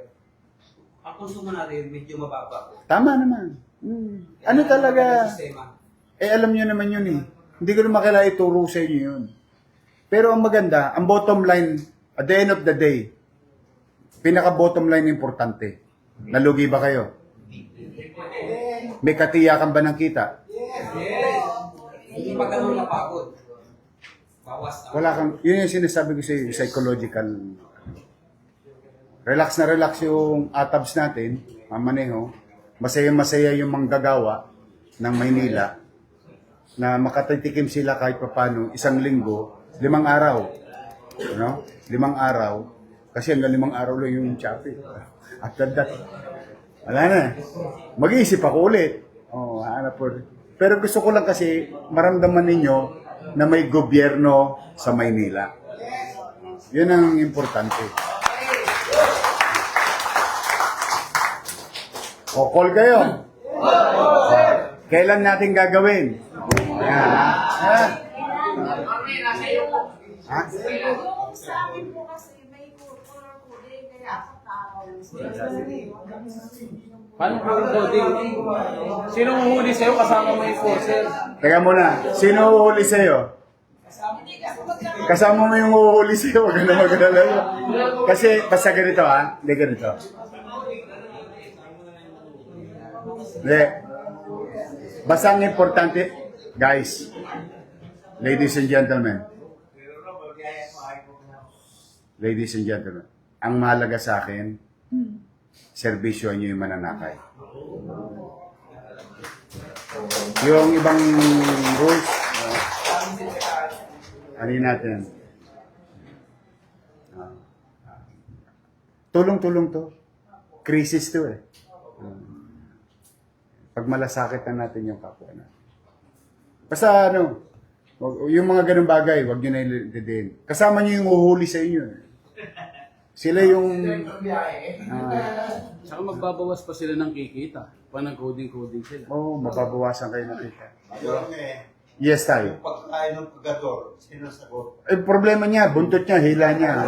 Ang konsumo natin medyo mababa po. Tama naman. Ano talaga? Sistema. Alam nyo naman yun eh. Hindi ko naman kailangan ituro sa inyo yun. Pero ang maganda, ang bottom line, at the end of the day, pinaka-bottom line importante. Nalugi ba kayo? May katiyakan ba ng kita? Hindi pa ganun napagod. Bawas na. Wala kang, yun yung sinasabi ko sa iyo, psychological. Relax na relax yung atabs natin, mamaneho. Masaya-masaya yung manggagawa ng Maynila na makatitikim sila kahit papano 1 linggo, 5 araw. No? 5 araw. Kasi hanggang 5 araw lang yung Shopee. After that, wala na. Mag-iisip ako ulit. Hanap po. Pero gusto ko lang kasi maramdaman ninyo na may gobyerno sa Maynila. Yun ang importante. O, call kayo. Kailan natin gagawin? Ayan, ha? Ha? Yung sa amin po kasi may color coding, kaya 4 tao. Paano po yung coding? Sinong huli sa'yo kasama mo yung forcer? Teka muna, sino uhuli sa'yo? Kasama mo yung uhuli sa'yo, wag ka na mag-alala. Kasi, basta ganito ha, hindi ganito. Hindi. Basta ang importante, guys, ladies and gentlemen, ang mahalaga sa akin, serbisyo nyo yung mananakay. Yung ibang rules, ano natin? Tulong-tulong to. Crisis to eh. Pag malasakit na natin yung kapwa natin. Basta ano, yung mga ganung bagay, wag nyo na ilintindihin. Kasama nyo yung uhuli sa inyo. Sila yung... Saka magbabawas pa sila ng kikita. Pa nag-coding sila. mababawasan kayo na kita. Yes, tayo. Pagkain ng pagador, sino sagot? Problema niya, buntot niya, hila niya.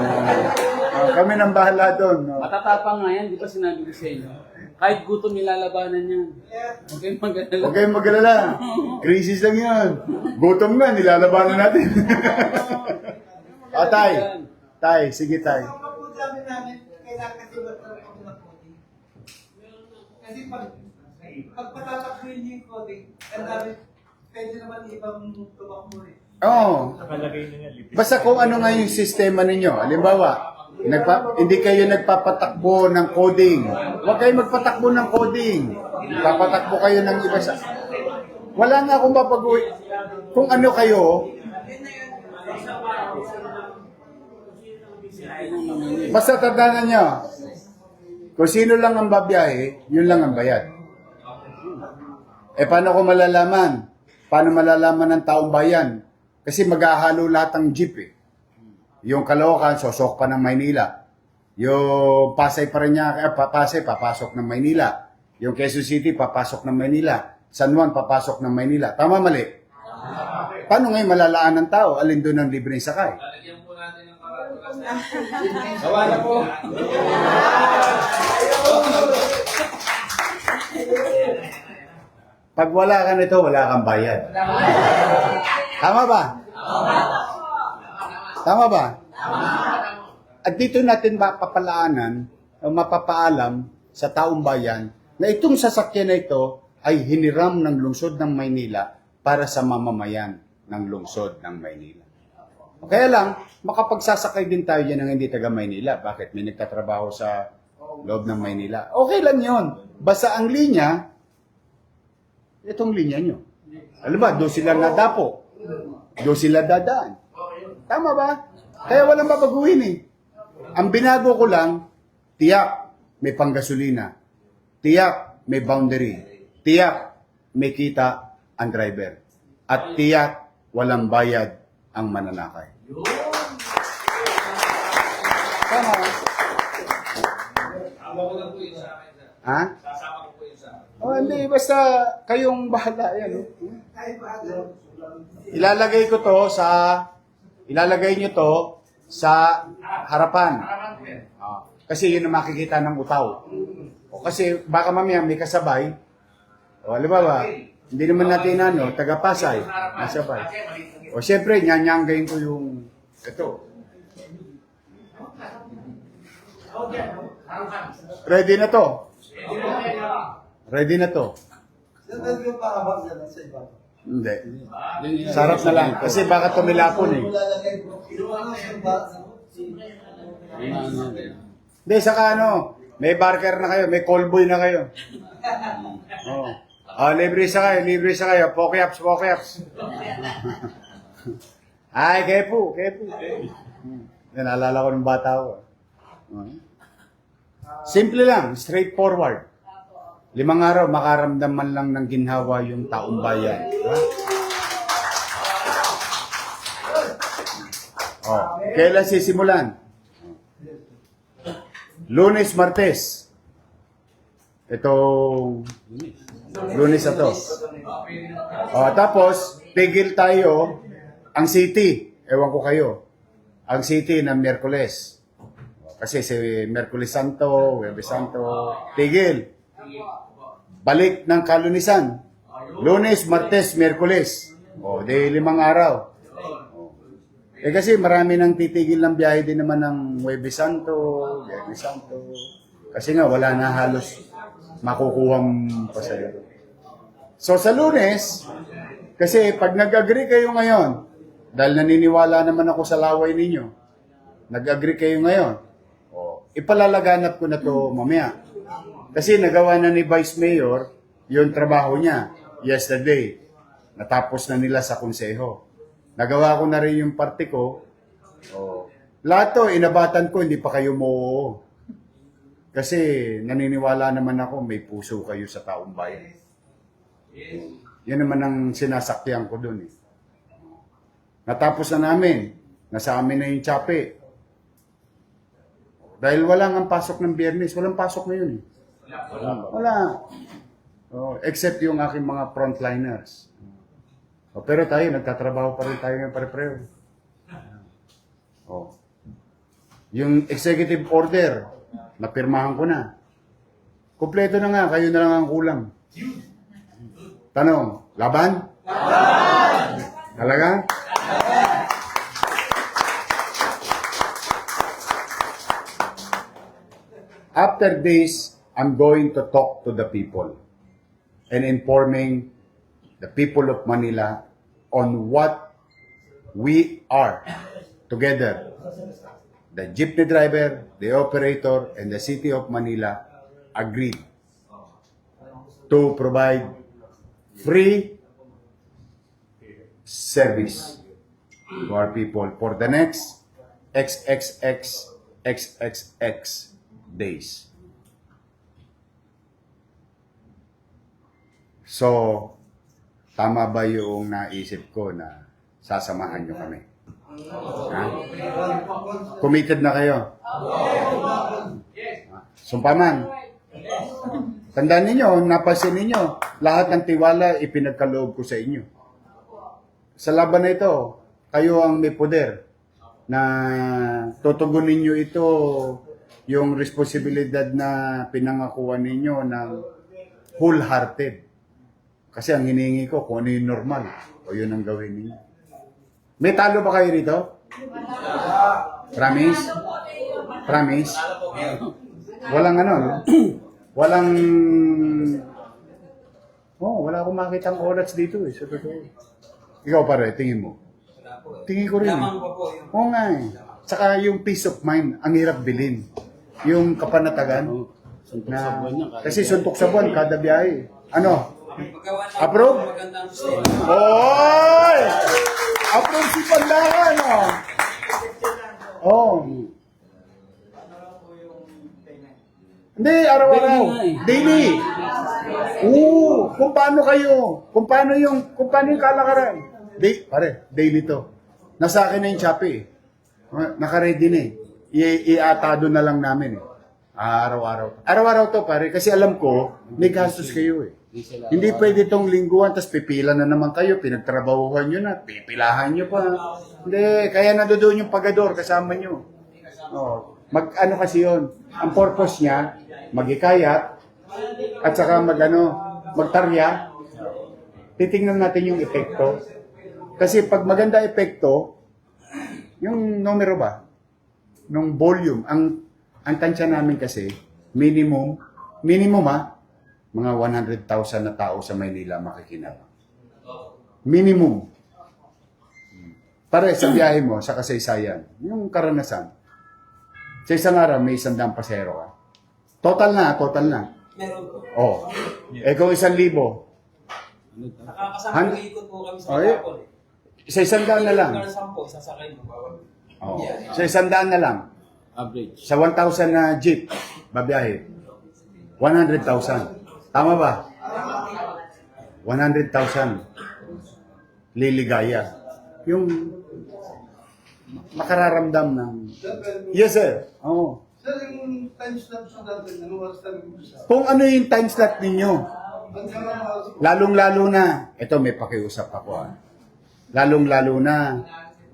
Kami nang bahala doon. Matatapang nga yan, di ba sinabi ko sa inyo? Kahit gutom nilalabanan yan. Huwag kayong mag-alala. Huwag kayong mag-alala. Crisis lang yan. Gutom nga, nilalabanan natin. Tay. Tay, sige tay. Ang programa namin, kailangan kasi magkaroon ng coding. Kasi pag patatakbuhin niyo yung coding, ang dami, pwede naman ibang tumakbo eh. Oo. Basta kung ano nga yung sistema ninyo. Halimbawa, hindi kayo nagpapatakbo ng coding. Huwag kayo magpatakbo ng coding. Papatakbo kayo ng iba sa... Wala nga akong papag-uwi. Kung ano kayo, basta tandaan nyo, kung sino lang ang babiyahe, yun lang ang bayad. Paano ko malalaman? Paano malalaman ng taong bayan? Kasi maghahalo lahat ng jeep eh. Yung Caloocan, sosok pa ng Maynila. Yung Pasay pa rin niya, Pasay, papasok ng Maynila. Yung Quezon City, papasok ng Maynila. San Juan, papasok ng Maynila. Tama, mali? Paano ngayon malalaan ng tao? Alin doon ang libreng sakay? Lalagyan po natin ng karatulas. Gawa na po. Pag wala ka nito, wala kang bayad. Tama ba? Tama ba? At dito natin mapapalaanan o mapapaalam sa taong bayan na itong sasakyan na ito ay hiniram ng lungsod ng Maynila para sa mamamayan ng lungsod ng Maynila. Kaya lang, makapagsasakay din tayo dyan ng hindi taga Maynila. Bakit? May nagtatrabaho sa loob ng Maynila. Okay lang yon. Basta ang linya, itong linya nyo. Alam ba, doon sila nadapo. Doon sila dadaan. Tama ba? Kaya walang babaguhin eh. Ang binago ko lang, tiyak may panggasolina. Tiyak may boundary. tiyak may kita ang driver. At tiyak walang bayad ang mananakay. Tama. Tama ko lang po yun sa akin, sir. Ha? Sasama ko po yun sa akin. Oh, hindi. Basta kayong bahala yan. Oh. Kahit ba Ilalagay ko to sa... Ilalagay nyo to sa harapan. Harapan ko yan. Kasi yun ang makikita ng utaw. O kasi baka mamaya may kasabay. O halimbawa, hindi naman natin taga-Pasay, nasabay. O syempre, nyanyangayin ko yung ito. Ready na to. Ready na to. Saan yung pakabang yan sa iba? Hindi. Sarap na lang. Kasi baka tumilapon eh. Lalagay ko. Ano sa iba? Hindi, saka may barker na kayo, may callboy na kayo. Oh. Libre sa kayo. Pokeaps. Ay, kepo. Naalala ko ng bata ko. Simple lang, straightforward. 5 araw, makaramdam man lang ng ginhawa yung taong bayan. Diba? Kailan sisimulan? Lunes, Martes. Itong Lunes na to. Tapos, tigil tayo ang city. Ewan ko kayo. Ang city ng Miyerkules. Kasi si Miyerkules Santo, Huwebes Santo, tigil. Balik ng kalunisan. Lunes, Martes, Miyerkules. Di 5 araw. Kasi marami nang titigil ng biyahe din naman ng Huwebes Santo, Huwebes Santo. Kasi nga, wala na halos makukuhang pasahero. So sa Lunes, kasi pag nag-agree kayo ngayon, dahil naniniwala naman ako sa laway ninyo, nag-agree kayo ngayon, ipalalaganap ko na to mamaya. Kasi nagawa na ni Vice Mayor yung trabaho niya yesterday. Natapos na nila sa konseho. Nagawa ko na rin yung parte ko. Lahat to, inabatan ko, hindi pa kayo mo. Kasi naniniwala naman ako, may puso kayo sa taong bayan. Yan naman ang sinasakyan ko dun eh. Natapos na namin. Nasa amin na yung tsape. Dahil wala nga pasok ng Biyernes. Walang pasok ngayon eh. Wala. Except yung aking mga frontliners. Pero tayo, nagtatrabaho pa rin tayo ng pare-pareho. Yung executive order, napirmahan ko na. Kompleto na nga, kayo na lang ang kulang. Tanong, laban? Laban! Talaga? After this, I'm going to talk to the people and informing the people of Manila on what we are together. The jeepney driver, the operator, and the city of Manila agreed to provide free service to our people for the next XXX days. So, tama ba yung naisip ko na sasamahan nyo kami? Ha? Committed na kayo? Sumpaman. Tandaan ninyo, napansin ninyo, lahat ng tiwala ipinagkaloob ko sa inyo. Sa laban na ito, kayo ang may poder na tutugunin nyo ito yung responsibilidad na pinangakuan ninyo ng wholehearted. Kasi ang hinihingi ko kung ano yung normal o yun ang gawin ninyo. May talo ba kayo rito? Promise? Promise? Walang no? Walang... wala akong makitang odats dito eh. Sa totoo. Ikaw pare, tingin mo. Tingin ko rin. Oo nga eh. Saka yung peace of mind, ang hirap bilhin. Yung kapanatagan. Na, kasi suntok sa buwan, kada biyahe. Ano? Approve? Oy! Approve si Pandakan, Hindi, araw-araw. Daily. Oo, kung paano kung paano yung kalakaran. Daily to. Nasa akin na yung Shopee. Naka-ready na eh. Iatado na lang namin eh. Araw-araw. Araw-araw to pare, kasi alam ko, may gastos kayo eh. Hindi pwede tong lingguhan, tapos pipila na naman kayo, pinagtrabahuhan nyo na, pipilahan nyo pa. Hindi, kaya nandoon yung pagador kasama nyo. Oh, ano kasi yun, ang purpose niya, magikayat, at saka magtarya, titingnan natin yung epekto. Kasi pag maganda epekto, yung numero ba, nung volume, ang tansya namin kasi, minimum mga 100,000 na tao sa Maynila makikinabang. Minimum. Para sa biyahe mo, sa kasaysayan, yung karanasan. Sa isang araw, may 100 pasero ka. Total na. Meron po. Oh. Kung 1,000. Nakakasama ng ikot po kami sa Oh, yeah. Japon. Sa 100 na lang. Hanggang 10, isasakay mo. Oh. Sa 100 na lang. Average. Sa 1,000 na jeep, babiyahe. 100,000. Tama ba? 100,000. Liligaya. Yung makararamdam ng... Yes, sir. Oh. Sir, yung time slot sa dati, ano oras tayo mag-usap? Kung ano yung time slot ninyo, Hanggang mga lalong-lalo na, ito may pakiusap ako lalong-lalo na,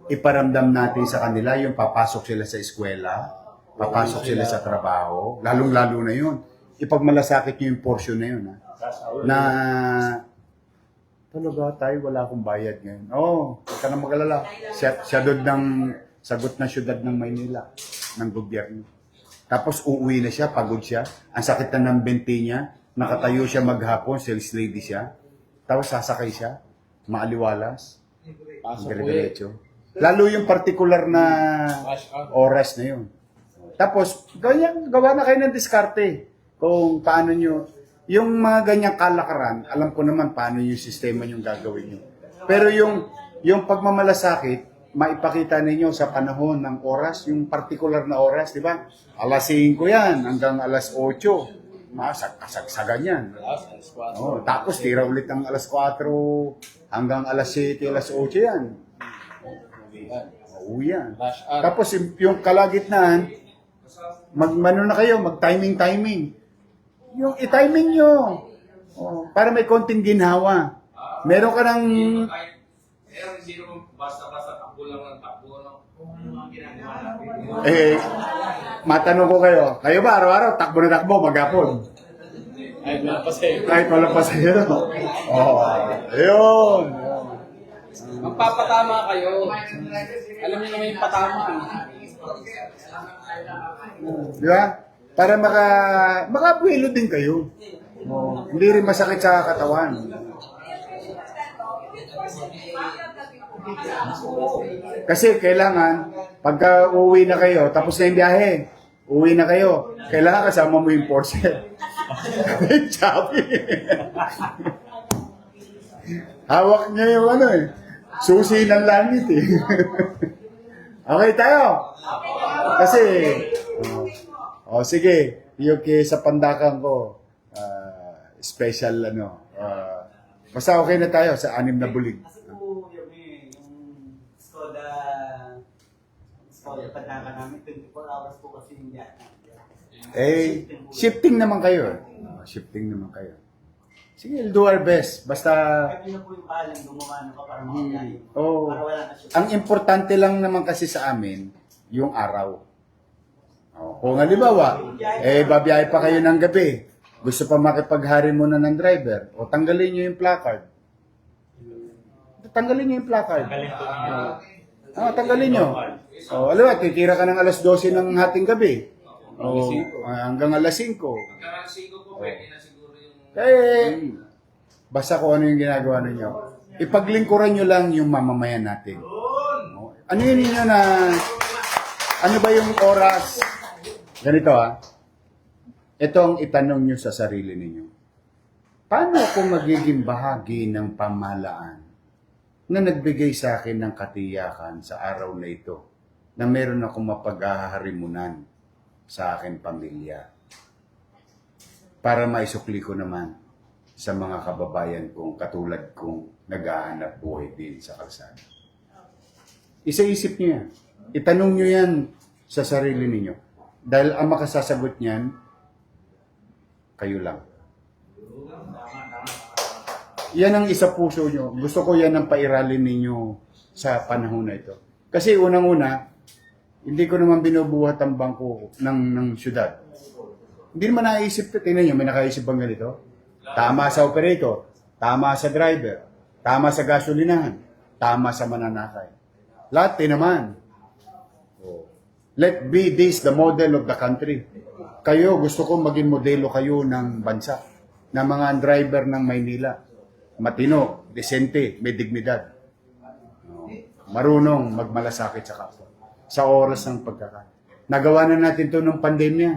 iparamdam natin sa kanila yung papasok sila sa eskwela, papasok sila sa trabaho, lalong-lalo na yun. Ipagmalasakit nyo yung portion na yun, na talaga tayo, wala akong bayad ngayon. Huwag ka na mag-alala. Sagot ng syudad ng Maynila, ng gobyerno. Tapos uuwi na siya, pagod siya, ang sakit na ng benti niya, nakatayo siya maghapon, sales lady siya, tapos sasakay siya, maaliwalas, dire-diretso. Lalo yung particular na oras na yun. Tapos, gawa na kayo ng diskarte kung paano nyo, yung mga ganyang kalakaran, alam ko naman paano yung sistema yung gagawin nyo. Pero yung pagmamalasakit, maipakita ninyo sa panahon ng oras, yung particular na oras, di ba? Alas 5 yan, hanggang alas 8. Kasagsagan yan. Tapos tira ulit ang alas 4 hanggang alas 7, alas 8 yan. Uuwi yan. Tapos yung kalagitnaan, na kayo, mag-timing. Yung i-timing nyo. Para may konting ginhawa. Meron ka ng... Hindi naman basta-basta takbo lang ng takbo. Kung ano ang ginagawa natin. Matanong ko kayo ba araw-araw takbo na takbo maghapon? Kahit walang pasahero. Ayun. Magpapatama kayo. Alam niyo naman yung patama. Di ba? Para makabuelo din kayo. Hindi rin masakit sa katawan. Kasi kailangan, pagka uwi na kayo, tapos na yung biyahe, uwi na kayo, kailangan kasama mo yung porcel. Chabi. Hawak niya yung susi ng langit eh. Okay tayo? Kasi, sige, yung sa pandakan ko, special basta okay na tayo sa 6 na bulig. Kasi po, yung Skoda pataka namin, 24 hours po kasi yung yata. Shifting naman kayo. Shifting naman kayo. Sige, we'll do our best. Basta... Kami na po yung palang gumawa na pa para makabiyahin. Para wala na siya. Ang importante lang naman kasi sa amin, yung araw. Kung halimbawa, babiyahe pa kayo ng gabi, gusto pa makipaghari muna ng driver, o tanggalin nyo yung placard. Tanggalin nyo yung placard. Tanggalin nyo. Alam mo, titira ka ng alas 12 ng hating gabi. Hanggang alas 5. Hanggang alas 5 po, pwede na siguro yung... Basta kung ano yung ginagawa ninyo. Ipaglingkuran nyo lang yung mamamayan natin. Ano yun ninyo na... Ano ba yung oras? Ganito Ito ang itanong nyo sa sarili ninyo. Paano ako magiging bahagi ng pamahalaan na nagbigay sa akin ng katiyakan sa araw na ito na meron akong mapag-aharimunan sa aking pamilya para maisukli ko naman sa mga kababayan kong katulad kong naghahanap buhay din sa kalsada. Isa-isip niyo yan. Itanong niyo yan sa sarili ninyo. Dahil ang makasasagot niyan, kayo lang. Yan ang isa puso nyo. Gusto ko yan ang pairalin ninyo sa panahon na ito. Kasi unang-una, hindi ko naman binubuhat ang bangko ng syudad. Hindi naman naisip ko. Tingnan nyo, may nakaisip bang ganito? Tama sa operator, tama sa driver, tama sa gasolinahan, tama sa mananakay. Lahat naman. Let be this the model of the country. Kayo, gusto ko maging modelo kayo ng bansa, ng mga driver ng Maynila. Matino, desente, may dignidad. Marunong magmalasakit sa kapwa. Sa oras ng pagkakataon. Nagawa na natin to ng pandemya.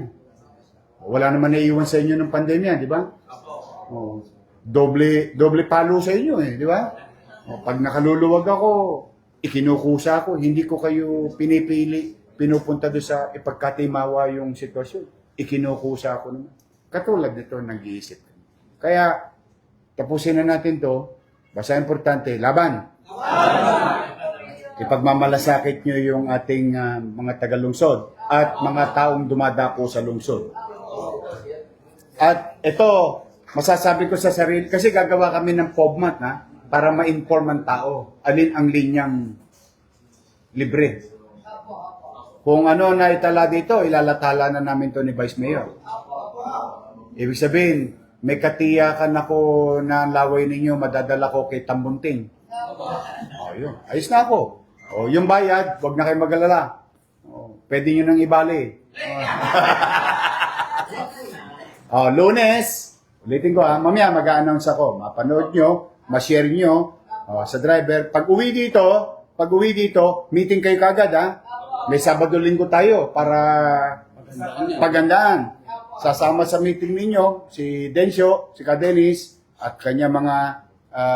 Wala naman naiiwan sa inyo ng pandemya, di ba? Oh, doble palo sa inyo di ba? Oh, pag nakaluluwag ako, ikinukusa ko, hindi ko kayo pinipili, pinupunta doon sa ipagkatimawa yung sitwasyon. Ikinukusa ko naman. Katulad nito, nag-iisip. Kaya, tapusin na natin to. Basta importante, laban! Ipagmamalasakit nyo yung ating mga taga-lungsod at mga taong dumadako sa lungsod. At ito, masasabi ko sa sarili, kasi gagawa kami ng POBMAT para ma-inform ang tao. Alin ang linyang libre. Kung ano na itala dito, ilalatala na namin to ni Vice Mayor. Ibig sabihin, may katiyakan ako na laway ninyo, madadala ko kay Tambunting. Yun. Ayos na ako. Yung bayad, wag na kayo mag-alala. Pwede nyo nang ibali. Lunes, ulitin ko mamaya mag-a-announce ako. Mapanood nyo, ma-share nyo sa driver. Pag uwi dito, meeting kayo kagad May Sabado-Linggo tayo para pagandaan. Sasama sa meeting ninyo si Dencio, si Kadenis, at kanya mga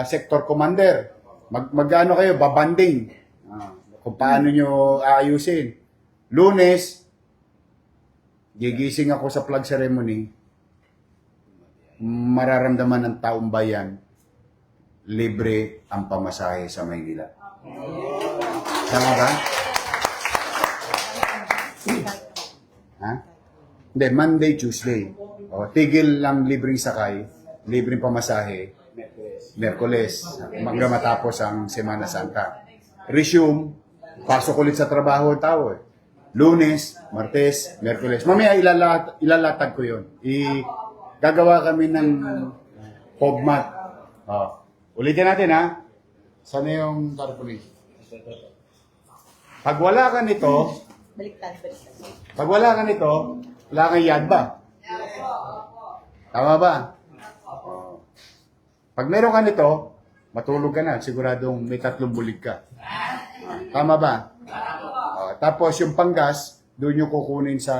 sector commander. Mag-ano kayo, babanding. Kung paano nyo aayusin. Lunes, gigising ako sa flag ceremony. Mararamdaman ng taong bayan, libre ang pamasahe sa Maynila. Tama ba? Hindi, Monday, Tuesday. Tigil lang libreng sakay, libreng pamasahe, Miyerkules, hanggang matapos ang Semana Santa. Resume, pasok ulit sa trabaho ang tao Lunes, Martes, Miyerkules. Mamaya ilalatag ko yun. Gagawa kami ng POBMAT. Ulitin natin Sana yung tarpaulin? Pag wala ka nito, wala kang yadba. Tama ba? Pag meron ka nito, matulog ka na. Siguradong may 3 bulig ka. Tama ba? Tapos yung panggas, doon yung kukunin sa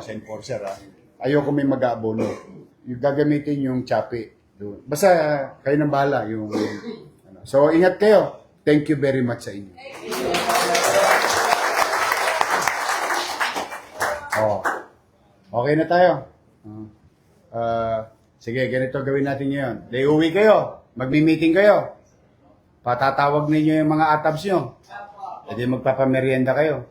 sa enforcer. Ayoko may mag-aabono. Yung gagamitin yung chapi. Doon. Basta kayo nang bahala. So ingat kayo. Thank you very much sa inyo. Okay na tayo. Sige, ganito gawin natin ngayon. Day uwi kayo. Magmi-meeting kayo. Patatawag ninyo yung mga atabs nyo. Pwede magpapamerienda kayo.